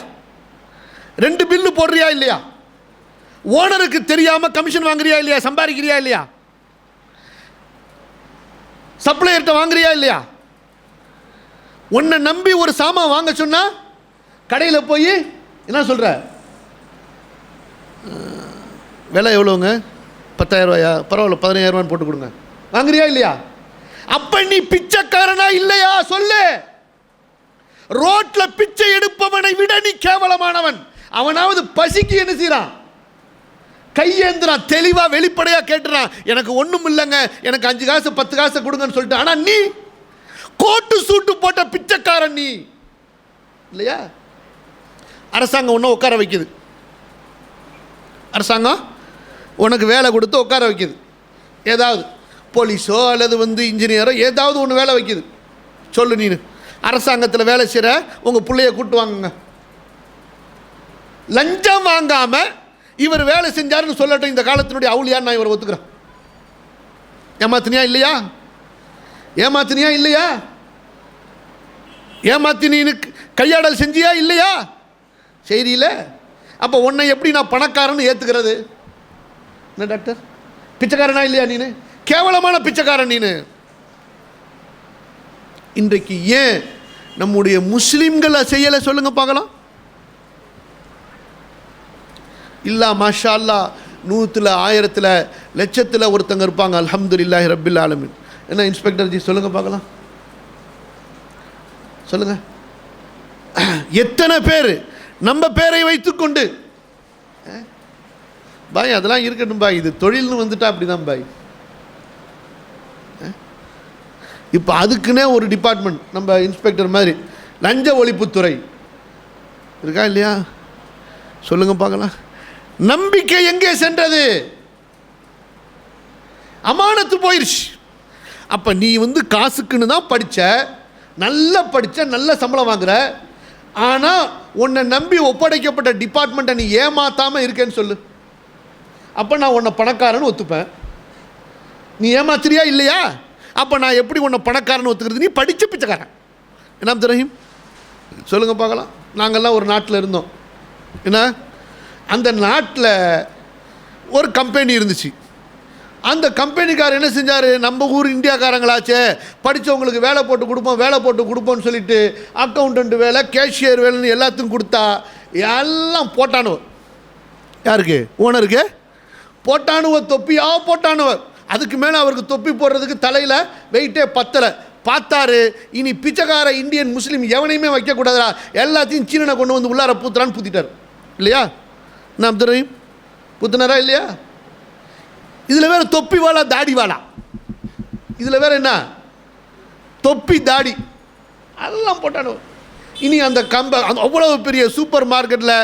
2 பில்லு போடுறியா இல்லையா? ஓனருக்கு தெரியாமல் கமிஷன் வாங்குறியா இல்லையா? சம்பாதிக்கிறியா இல்லையா? சப்ளையர்கிட்ட வாங்குறியா இல்லையா? உன்னை நம்பி ஒரு சாமான் வாங்க சொன்னா கடையில் போய் என்ன சொல்கிற, விலை எவ்வளோங்க? 10,000 ரூபாயா? பரவாயில்ல 15,000 ரூபான்னு போட்டு கொடுங்க, வாங்குறியா இல்லையா? அப்ப நீ பிச்சைக்காரனா இல்லையா சொல்லு. ரோட்ல பிச்சை எடுப்பவனை விட நீ கேவலமானவன். அவனாவது பசிக்கு என்ன செய்யறான்? கையேந்திரான், தெளிவா வெளிப்படையா கேட்டுறான், எனக்கு ஒண்ணும் இல்லைங்க, எனக்கு 5 காசு 10 காசு கொடுங்கன்னு சொல்லிட்டு. ஆனா நீ கோட்டு சூட்டு போட்ட பிச்சைக்காரன் நீ இல்லையா? அரசாங்கம் ஒன்றும் உட்கார வைக்குது, அரசாங்கம் உனக்கு வேலை கொடுத்து உட்கார வைக்குது, ஏதாவது போலீஸோ அல்லது இன்ஜினியரோ ஏதாவது ஒன்று வேலை வைக்குது. சொல்லு, நீ அரசாங்கத்தில் வேலை செய்கிற உங்கள் பிள்ளைய கூட்டு வாங்குங்க, லஞ்சம் வாங்காமல் இவர் வேலை செஞ்சாருன்னு சொல்லட்டும், இந்த காலத்தினுடைய அவுளியான்னு நான் இவரை ஒத்துக்கிறேன். ஏமாத்தினியா இல்லையா? ஏமாத்தினியா இல்லையா? ஏமாத்தி நீ கையாடல் செஞ்சியா இல்லையா? செய்தியில் அப்போ உன்னை எப்படி நான் பணக்காரன்னு ஏற்றுக்கிறது? என்ன டாக்டர், பிச்சைக்காரனா இல்லையா நீனு? கேவலமான பிச்சைக்காரன் நீனு. இன்றைக்கு ஏன் நம்முடைய முஸ்லீம்களை செய்யலை சொல்லுங்க பார்க்கலாம். இல்லா மாஷா அல்லா, 100ல் 1000ல் லட்சத்தில் ஒருத்தங்க இருப்பாங்க. அல்ஹம்துலில்லாஹி ரப்பில் ஆலமீன். என்ன இன்ஸ்பெக்டர் ஜி சொல்லுங்க பார்க்கலாம், சொல்லுங்க. எத்தனை பேர் நம்ம பேரை வைத்துக்கொண்டு பாய், அதெல்லாம் இருக்கட்டும் பாய், இது தொழில்னு வந்துட்டா அப்படிதான் பாய். இப்போ அதுக்குன்னே ஒரு டிபார்ட்மெண்ட், நம்ம இன்ஸ்பெக்டர் மாதிரி லஞ்ச ஒழிப்புத்துறை இருக்கா இல்லையா? சொல்லுங்க பார்க்கலாம். நம்பிக்கை எங்கே சென்றது? அமானத்து போயிடுச்சு. அப்போ நீ காசுக்குன்னு தான் படித்த, நல்லா படித்த, நல்ல சம்பளம் வாங்குற, ஆனால் உன்னை நம்பி ஒப்படைக்கப்பட்ட டிபார்ட்மெண்ட்டை நீ ஏமாத்தாமல் இருக்கேன்னு சொல்லு. அப்போ நான் உன்னை பணக்காரன்னு ஒத்துப்பேன். நீ ஏமாத்துறியா இல்லையா? அப்போ நான் எப்படி உன்னை பணக்காரன்னு ஒத்துக்கிறது? நீ படித்த பிச்சைக்காரன். என்ன தெரியும் சொல்லுங்க பார்க்கலாம். நாங்கள்லாம் ஒரு நாட்டில் இருந்தோம். என்ன, அந்த நாட்டில் ஒரு கம்பெனி இருந்துச்சு. அந்த கம்பெனிக்காரர் என்ன செஞ்சார், நம்ம ஊர் இந்தியாக்காரங்களாச்சே, படித்தவங்களுக்கு வேலை போட்டு கொடுப்போம்னு சொல்லிட்டு அக்கௌண்டன்ட் வேலை, கேஷியர் வேலைன்னு எல்லாத்துக்கும் கொடுத்தா எல்லாம் போட்டானுவ. யாருக்கு? ஓனருக்கு போட்டானுவ, தொப்பியா போட்டானுவ. அதுக்கு மேலே அவருக்கு தொப்பி போடுறதுக்கு தலையில் வெயிட்டே பத்தலை. பார்த்தாரு, இனி பிச்சைக்கார இந்தியன் முஸ்லீம் எவனையுமே வைக்கக்கூடாதா, எல்லாத்தையும் சீனனை கொண்டு உள்ளார பூத்துறான்னு பூத்திட்டார். இல்லையா? நான் தெரியும் பூத்தினாரா இல்லையா? இதில் வேறு தொப்பி வாழா, தாடி வாழா, இதில் வேறு என்ன தொப்பி தாடி அதெல்லாம் போட்டானோ. இனி அந்த அவ்வளோ பெரிய சூப்பர் மார்க்கெட்டில்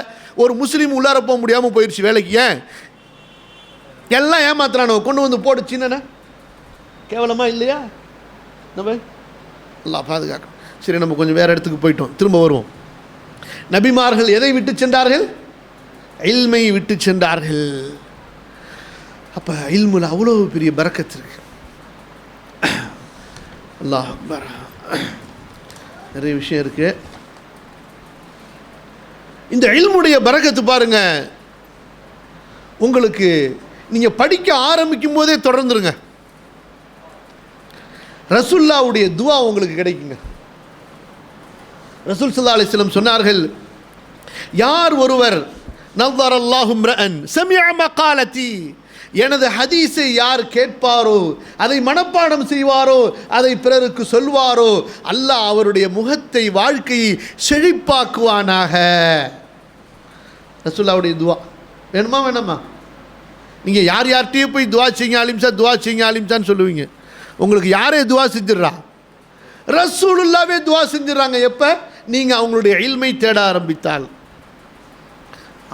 ஒரு முஸ்லீம் உள்ளார போக முடியாமல் போயிடுச்சு வேலைக்கு. ஏன்? எல்லாம் ஏமாத்துறானோ, கொண்டு போட்டு சின்ன கேவலமா இல்லையா? நம்ம எல்லாம் பாதுகாக்கணும். சரி, நம்ம கொஞ்சம் வேறு இடத்துக்கு போயிட்டோம், திரும்ப வருவோம். நபிமார்கள் எதை விட்டு சென்றார்கள்? இல்மை விட்டு சென்றார்கள். அப்போ இல்முல அவ்வளோ பெரிய பரக்கத் இருக்கு. அல்லாஹ் அக்பர். நிறைய விஷயம் இருக்கு. இந்த இல்முடைய பரக்கத்து பாருங்க, உங்களுக்கு நீங்கள் படிக்க ஆரம்பிக்கும் போதே தொடர்ந்துருங்க. ரசூலுல்லாஹ்வுடைய துஆ உங்களுக்கு கிடைக்குங்க. ரசூல் ஸல்லல்லாஹு அலைஹி வஸல்லம் சொன்னார்கள், யார் ஒருவர் நவ்வரல்லாஹு இம்ரஅன் சமிஅ மகாலதி, எனது ஹதீஸை யார் கேட்பாரோ, அதை மனப்பாடம் செய்வாரோ, அதை பிறருக்கு சொல்வாரோ, அல்லாஹ் அவருடைய முகத்தை, வாழ்க்கையை செழிப்பாக்குவானாக. ரசூலுல்லாஹ்வுடைய துஆ வேணுமா வேணாமா? நீங்கள் யார்கிட்டையும் போய் துவா செய்யுங்க ஆலிம்சா, துவா செய்யுங்க ஆலிம்சான்னு சொல்லுவீங்க. உங்களுக்கு யாரே துவா செஞ்சிடறா? ரசூலுல்லாஹ்வே துவா செஞ்சிடறாங்க. எப்போ? நீங்கள் அவங்களுடைய இல்மை தேட ஆரம்பித்தால்.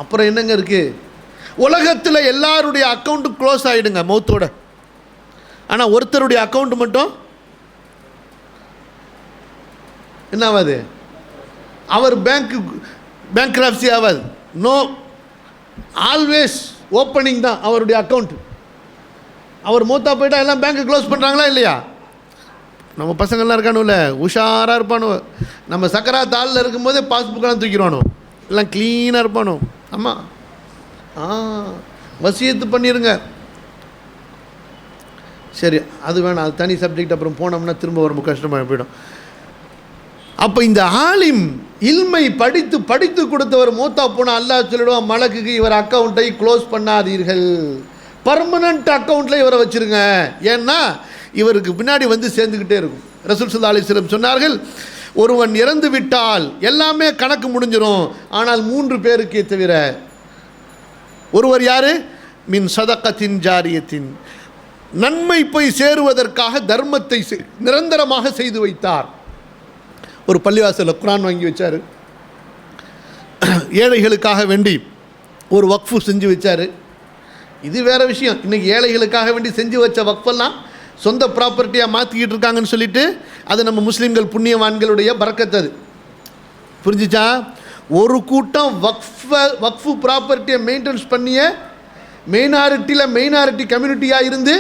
அப்புறம் என்னங்க இருக்குது? உலகத்தில் எல்லாருடைய அக்கௌண்ட்டு க்ளோஸ் ஆகிடுங்க மௌத்தோட. ஆனால் ஒருத்தருடைய அக்கௌண்ட் மட்டும் என்ன ஆகாது? அவர் பேங்க்ரப்சி ஆகாது. நோ, ஆல்வேஸ் ஓப்பனிங் தான் அவருடைய அக்கௌண்ட். அவர் மூத்தா போயிட்டா எல்லாம் பேங்க்கு க்ளோஸ் பண்ணுறாங்களா இல்லையா? நம்ம பசங்கள்லாம் இருக்கானுல்ல, உஷாராக இருப்பானோ. நம்ம சக்கரா தாளில் இருக்கும்போதே பாஸ்புக்கெல்லாம் தூக்கிடுவானோ, எல்லாம் க்ளீனாக இருப்பானோ. ஆமாம், வசியத்து பண்ணிடுங்க. சரி, அது வேணாம், அது தனி சப்ஜெக்ட். அப்புறம் போனோம்னா திரும்ப ரொம்ப கஷ்டமாக போயிடும். அப்போ இந்த ஆலிம் இல்மை படித்து கொடுத்தவர் மூத்தா போனால் அல்லாஹ் சொல்லிடுவான், மலக்குக்கு இவர் அக்கௌண்ட்டை க்ளோஸ் பண்ணாதீர்கள், பர்மனண்ட் அக்கௌண்ட்டில் இவரை வச்சுருங்க. ஏன்னா இவருக்கு பின்னாடி சேர்ந்துக்கிட்டே இருக்கும். ரசூல் ஸல்லல்லாஹு அலைஹி வஸல்லம் சொன்னார்கள், ஒருவன் இறந்து விட்டால் எல்லாமே கணக்கு முடிஞ்சிடும், ஆனால் 3 பேருக்கே தவிர. ஒருவர் யார்? மின் சதகத்தின் ஜாரியத்தின், நன்மை போய் சேருவதற்காக தர்மத்தை நிரந்தரமாக செய்து வைத்தார். ஒரு பள்ளிவாசலில் குர்ஆன் வாங்கி வச்சார், ஏழைகளுக்காக வேண்டி ஒரு வக்ஃபு செஞ்சு வச்சார். இது வேறு விஷயம். இன்றைக்கி ஏழைகளுக்காக வேண்டி செஞ்சு வச்ச வக்ஃபெல்லாம் சொந்த ப்ராப்பர்ட்டியாக மாற்றிக்கிட்டு இருக்காங்கன்னு சொல்லிட்டு அது நம்ம முஸ்லீம்கள் புண்ணியவான்களுடைய பரக்கத்து. அது புரிஞ்சிச்சா? ஒரு கூட்டம் வக்ஃபு ப்ராப்பர்ட்டியை மெயின்டெனன்ஸ் பண்ணிய மைனாரிட்டி கம்யூனிட்டியாக இருந்து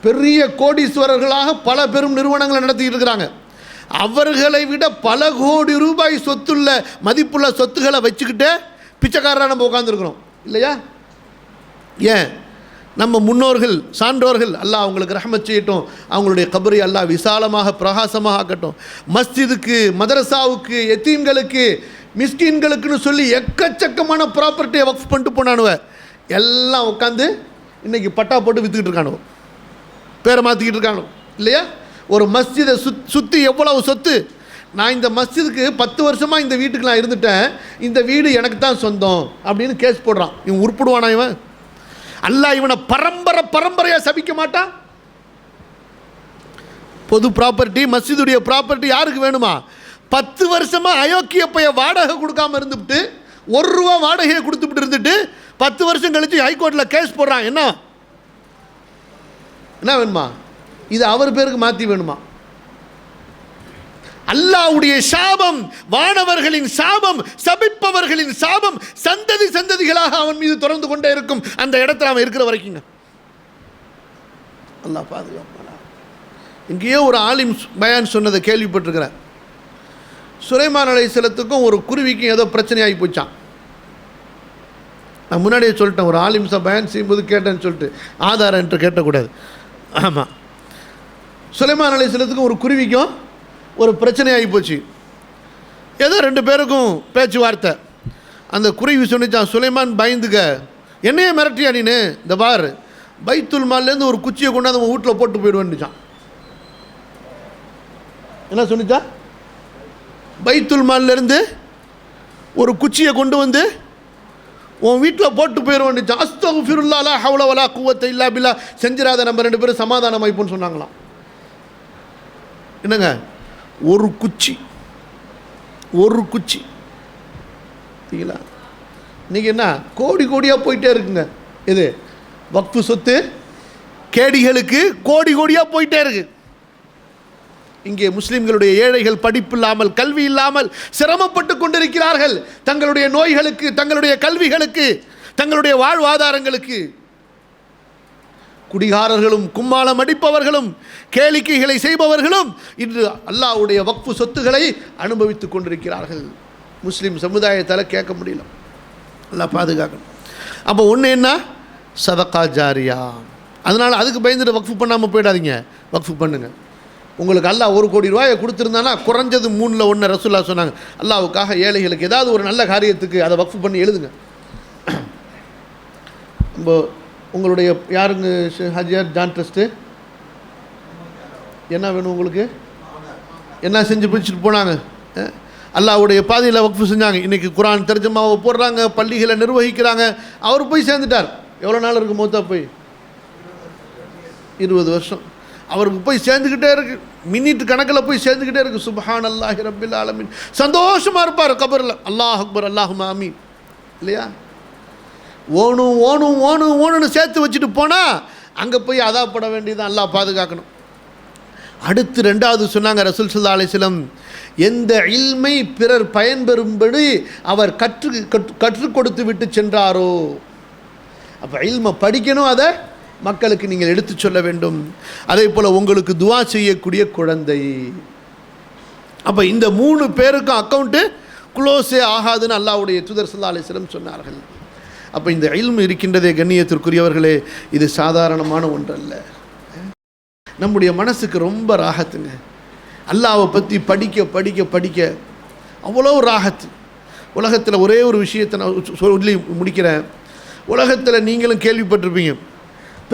பெரிய கோடீஸ்வரர்களாக பல பெரும் நிறுவனங்களை நடத்திக்கிட்டு இருக்கிறாங்க. அவர்களை விட பல கோடி ரூபாய் சொத்துள்ள மதிப்புள்ள சொத்துக்களை வச்சுக்கிட்டு பிச்சைக்காரராக நம்ம உட்காந்துருக்குறோம் இல்லையா? ஏன்? நம்ம முன்னோர்கள் சான்றோர்கள் அல்லாஹ் அவங்களுக்கு ரஹ்மத் செய்யட்டும், அவங்களுடைய கபரை அல்லாஹ் விசாலமாக பிரகாசமாக ஆக்கட்டும். மஸ்ஜிதுக்கு, மதரசாவுக்கு, எத்தீம்களுக்கு, மிஸ்கின்களுக்குன்னு சொல்லி எக்கச்சக்கமான ப்ராப்பர்ட்டியை வக்ஃப் பண்ணிட்டு போனானுவ. எல்லாம் உட்காந்து இன்றைக்கி பட்டா போட்டு விற்றுக்கிட்டு இருக்கானோ, பேரை மாற்றிக்கிட்டு இருக்கானோ இல்லையா? ஒரு மஸ்ஜிதை சுற்றி எவ்வளவு சொத்து. நான் இந்த மஸ்ஜிதுக்கு 10 வருஷமாக இந்த வீட்டுக்கு நான் இருந்துட்டேன், இந்த வீடு எனக்கு தான் சொந்தம் அப்படின்னு கேஸ் போடுறான். இவன் உருப்பிடுவானா? இவன் அல்லாஹ் இவனை பரம்பரையாக சபிக்க மாட்டான்? பொது ப்ராப்பர்ட்டி, மஸ்ஜிதுடைய ப்ராப்பர்ட்டி யாருக்கு வேணுமா? 10 வருஷமாக அயோக்கிய பைய வாடகை கொடுக்காமல் இருந்துவிட்டு, ₹1 வாடகையை கொடுத்துட்டு இருந்துட்டு 10 வருஷம் கழித்து ஹைகோர்ட்டில் கேஸ் போடுறான். என்ன வேணுமா? இது அவர் பேருக்கு மாற்றி வேணுமா? அல்லாஹ்வுடைய சாபம், வானவர்களின் சாபம், சபிப்பவர்களின் சாபம் சந்ததி சந்ததிகளாக அவன் மீது தொடர்ந்து கொண்டே இருக்கும். அந்த இடத்துல அவன் இருக்கிற வரைக்கும் அல்லாஹ் பாதுகாப்பானா. இங்கேயோ ஒரு ஆலிம் பயான் சொன்னதை கேள்விப்பட்டிருக்கிறேன். சுலைமான் அலைஹிஸ்ஸலாத்துக்கும் ஒரு குருவிக்கும் ஏதோ பிரச்சனை ஆகி போச்சான். நான் முன்னாடியே சொல்லிட்டேன், ஒரு ஆலிம் பயான் செய்யும்போது கேட்டேன்னு சொல்லிட்டு ஆதாரம் என்று கேட்டக்கூடாது. ஆமாம், சுலைமான் அலைஹிஸ்ஸலாத்துக்கும் ஒரு குருவிக்கும் ஒரு பிரச்சனை ஆகி போச்சு. ஏதோ 2 பேருக்கும் பேச்சுவார்த்தை. அந்த குருவி சொன்னிச்சான், சுலைமான் பயந்துக்க, என்னையே மிரட்டியா நீனு, இந்த பார் பைத்துல் மால்லேருந்து ஒரு குச்சியை கொண்டாந்து உன் வீட்டில் போட்டு போயிடுவேன்னுச்சான். என்ன சொன்னிச்சா? பைத்துல் மால்லேருந்து ஒரு குச்சியை கொண்டு வந்து உன் வீட்டில் போட்டு போயிடுவேன்னுச்சான். அஸ்தக்ஃபிருல்லாஹ் லா ஹவ்ல வலா குவத்த இல்லா பில்லாஹ். செஞ்சிராத, நம்ம 2 பேரும் சமாதானம் ஆயிப்போன்னு சொன்னாங்களாம். என்னங்க, ஒரு குச்சி சரிங்களா? இன்றைக்கி என்ன கோடி கோடியாக போயிட்டே இருக்குங்க. இது வக்ஃபு சொத்து கேடிகளுக்கு கோடி கோடியாக போயிட்டே இருக்கு. இங்கே முஸ்லிம்களுடைய ஏழைகள் படிப்பு இல்லாமல், கல்வி இல்லாமல் சிரமப்பட்டு கொண்டிருக்கிறார்கள். தங்களுடைய நோய்களுக்கு, தங்களுடைய கல்விகளுக்கு, தங்களுடைய வாழ்வாதாரங்களுக்கு. குடிகாரர்களும், கும்மாளம் அடிப்பவர்களும், கேளிக்கைகளை செய்பவர்களும் இன்று அல்லாஹ்வுடைய வக்ஃபு சொத்துக்களை அனுபவித்துக் கொண்டிருக்கிறார்கள். முஸ்லீம் சமுதாயத்தால் கேட்க முடியல. அல்லாஹ் பாதுகாக்கணும். அப்போ ஒன்று என்ன? சதகா ஜாரியா. அதனால் அதுக்கு பயந்துட்டு வக்ஃபு பண்ணாமல் போயிடாதீங்க, வக்ஃபு பண்ணுங்க. உங்களுக்கு அல்லாஹ் ₹1 கோடி கொடுத்துருந்தானா குறைஞ்சது 3ல் 1 ரசூலுல்லாஹ் சொன்னாங்க, அல்லாஹ்வுக்காக ஏழைகளுக்கு ஏதாவது ஒரு நல்ல காரியத்துக்கு அதை வக்ஃபு பண்ணி எழுதுங்க. நம்ம உங்களுடைய யாருங்க ஹஜியார் ஜான் ட்ரஸ்ட்டு என்ன வேணும் உங்களுக்கு? என்ன செஞ்சு பிடிச்சிட்டு போனாங்க? அல்லாஹ்வுடைய பாதையில் வக்ஃபு செஞ்சாங்க. இன்றைக்கி குர்ஆன் தர்ஜமாவை போடுறாங்க, பள்ளிகளை நிர்வகிக்கிறாங்க. அவர் போய் சேர்ந்துட்டார். எவ்வளோ நாள் இருக்குது மௌத்தா போய்? 20 வருஷம். அவருக்கு போய் சேர்ந்துக்கிட்டே இருக்குது, மினிட் கணக்கில் போய் சேர்ந்துக்கிட்டே இருக்குது. சுப்ஹானல்லாஹி ரப்பில் ஆலமீன். சந்தோஷமாக இருப்பார் கபரில். அல்லாஹ் அக்பர், அல்லாஹும்ம ஆமீன் இல்லையா? ஓணுன்னு சேர்த்து வச்சுட்டு போனால் அங்கே போய் அதாப்பட வேண்டியதான். அல்லாஹ் பாதுகாக்கணும். அடுத்து 2வது சொன்னாங்க ரசூல் ஸல்லல்லாஹு அலைஹி வஸல்லம், எந்த இல்மை பிறர் பயன்பெறும்படி அவர் கற்றுக் கொடுத்து விட்டு சென்றாரோ. அப்போ இல்மை படிக்கணும், அதை மக்களுக்கு நீங்கள் எடுத்து சொல்ல வேண்டும். அதே போல் உங்களுக்கு துவா செய்யக்கூடிய குழந்தை. அப்போ இந்த 3 பேருக்கும் அக்கௌண்ட்டு க்ளோஸே ஆகாதுன்னு அல்லாஹ்வுடைய தூதர் ஸல்லல்லாஹு அலைஹி வஸல்லம் சொன்னார்கள். அப்போ இந்த இல்மு இருக்கின்றதே கண்ணியத்திற்குரியவர்களே, இது சாதாரணமான ஒன்றல்ல. நம்முடைய மனசுக்கு ரொம்ப ராகத்துங்க. அல்லாஹ்வை பற்றி படிக்க படிக்க படிக்க அவ்வளோ ராகத்து. உலகத்தில் ஒரே ஒரு விஷயத்தை நான் சொல்லி முடிக்கிறேன். உலகத்தில் நீங்களும் கேள்விப்பட்டிருப்பீங்க,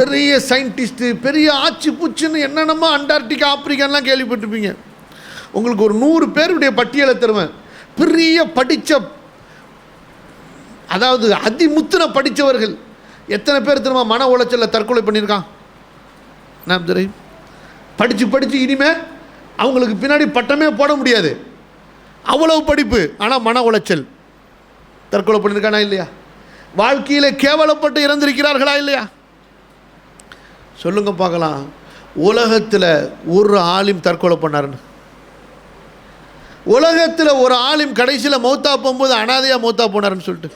பெரிய சயின்டிஸ்ட்டு, பெரிய ஆட்சி பூச்சின்னு என்னென்னமோ அண்டார்டிகா, ஆப்பிரிக்கான்லாம் கேள்விப்பட்டிருப்பீங்க. உங்களுக்கு ஒரு 100 பேருடைய பட்டியலை தருவேன். பெரிய படித்த, அதாவது அதிமுத்தின படித்தவர்கள் எத்தனை பேர் தெரியுமா மன உளைச்சலில் தற்கொலை பண்ணியிருக்கான்? நான் தெரியும். படித்து இனிமேல் அவங்களுக்கு பின்னாடி பட்டமே போட முடியாது, அவ்வளவு படிப்பு. ஆனால் மன உளைச்சல், தற்கொலை பண்ணியிருக்கானா இல்லையா? வாழ்க்கையில் கேவலப்பட்டு இறந்திருக்கிறார்களா இல்லையா? சொல்லுங்க பார்க்கலாம். உலகத்தில் ஒரு ஆலிம் தற்கொலை பண்ணாருன்னு, உலகத்தில் ஒரு ஆலிம் கடைசியில் மௌத்தா போகும்போது அனாதையாக மௌத்தா போனாருன்னு சொல்லிட்டு.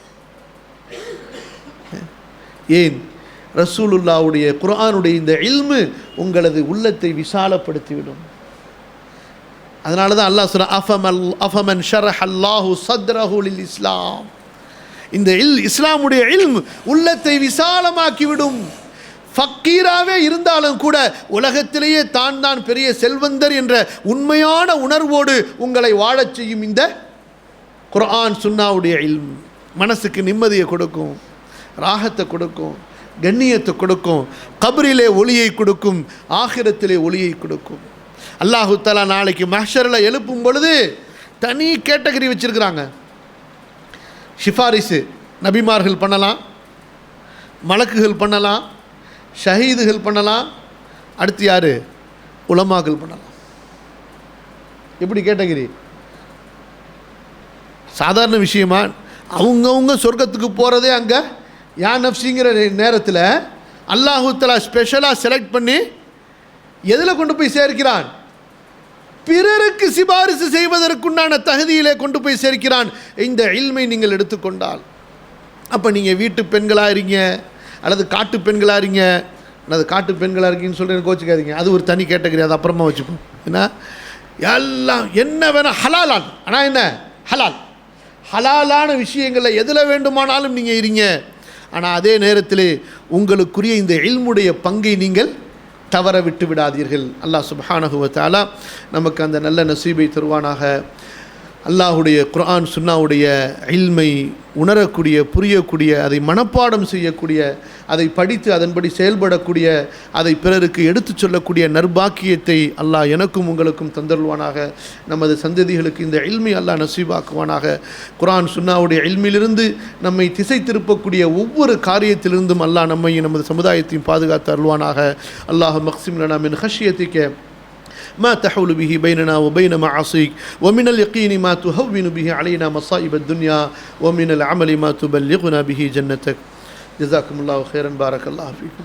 ஏன்? ரசூலுல்லாவுடைய குர்ஆனுடைய இந்த இல்மு உங்களது உள்ளத்தை விசாலப்படுத்திவிடும். அதனால தான் அல்லாஹ் சொல்றான், அஃபமன் ஷரஹல்லாஹு ஸத்ரஹு லில் இஸ்லாம். இந்த இஸ்லாமுடைய இல்ம் உள்ளத்தை விசாலமாக்கிவிடும். ஃபக்கீராகவே இருந்தாலும் கூட உலகத்திலேயே தான் தான் பெரிய செல்வந்தர் என்ற உண்மையான உணர்வோடு உங்களை வாழச் செய்யும் இந்த குர்ஆன் சுன்னாவுடைய இல்ம் மனசுக்கு நிம்மதியை கொடுக்கும், ராகத்தை கொடுக்கும், கண்ணியத்தை கொடுக்கும், கபரிலே ஒளியை கொடுக்கும், ஆகிரத்திலே ஒளியை கொடுக்கும். அல்லாஹு தஆலா நாளைக்கு மஹ்ஷரில் எழுப்பும் பொழுது தனி கேட்டகரி வச்சுருக்கிறாங்க. சிஃபாரிசு நபிமார்கள் பண்ணலாம், மலக்குகள் பண்ணலாம், ஷஹீதுகள் பண்ணலாம், அடுத்து யார் உலமாக்கள் பண்ணலாம். எப்படி கேட்டகரி? சாதாரண விஷயமா? அவங்கவுங்க சொர்க்கத்துக்கு போகிறதே அங்கே யா நஃப்ஸிங்கிற நேரத்தில் அல்லாஹு தஆலா ஸ்பெஷலாக செலக்ட் பண்ணி எதில் கொண்டு போய் சேர்க்கிறான்? பிறருக்கு சிபாரிசு செய்வதற்குண்டான தகுதியிலே கொண்டு போய் சேர்க்கிறான். இந்த இல்மை நீங்கள் எடுத்துக்கொண்டால், அப்போ நீங்கள் வீட்டு பெண்களாக இருங்க அல்லது காட்டு பெண்களாக இருங்க, அல்லது காட்டு பெண்களாக இருக்கீங்கன்னு சொல்லிட்டு கோச்சிக்காதீங்க, அது ஒரு தனி கேட்டகரி, அது அப்புறமா வச்சுப்போம். ஏன்னா எல்லாம் என்ன வேணால் ஹலாலான், ஆனால் என்ன ஹலால், ஹலாலான விஷயங்களில் எதில் வேண்டுமானாலும் நீங்கள் இருங்க. ஆனால் அதே நேரத்தில் உங்களுக்குரிய இந்த இல்முடைய பங்கை நீங்கள் தவற விட்டு விடாதீர்கள். அல்லாஹ் சுப்ஹானஹு வ தஆலா நமக்கு அந்த நல்ல நசீபை தருவானாக. அல்லாஹுடைய குர்ஆன் சுன்னாவுடைய இல்மை உணரக்கூடிய, புரியக்கூடிய, அதை மனப்பாடம் செய்யக்கூடிய, அதை படித்து அதன்படி செயல்படக்கூடிய, அதை பிறருக்கு எடுத்துச் சொல்லக்கூடிய நற்பாக்கியத்தை அல்லாஹ் எனக்கும் உங்களுக்கும் தந்தருள்வானாக. நமது சந்ததிகளுக்கு இந்த இல்மை அல்லாஹ் நசீபாக்குவானாக. குர்ஆன் சுன்னாவுடைய இல்மிலிருந்து நம்மை திசை திருப்பக்கூடிய ஒவ்வொரு காரியத்திலிருந்தும் அல்லாஹ் நம்மையும் நமது சமுதாயத்தையும் பாதுகாத்து அருள்வானாக. அல்லாஹ் மக்ஸிம் லனா மின் ஹஷ்யத்திக ما تحول به بيننا وبين معاصيك، ومن اليقين ما تهون به علينا مصائب الدنيا، ومن العمل ما تبلغنا به جنتك. جزاكم الله خيرا، بارك الله فيكم.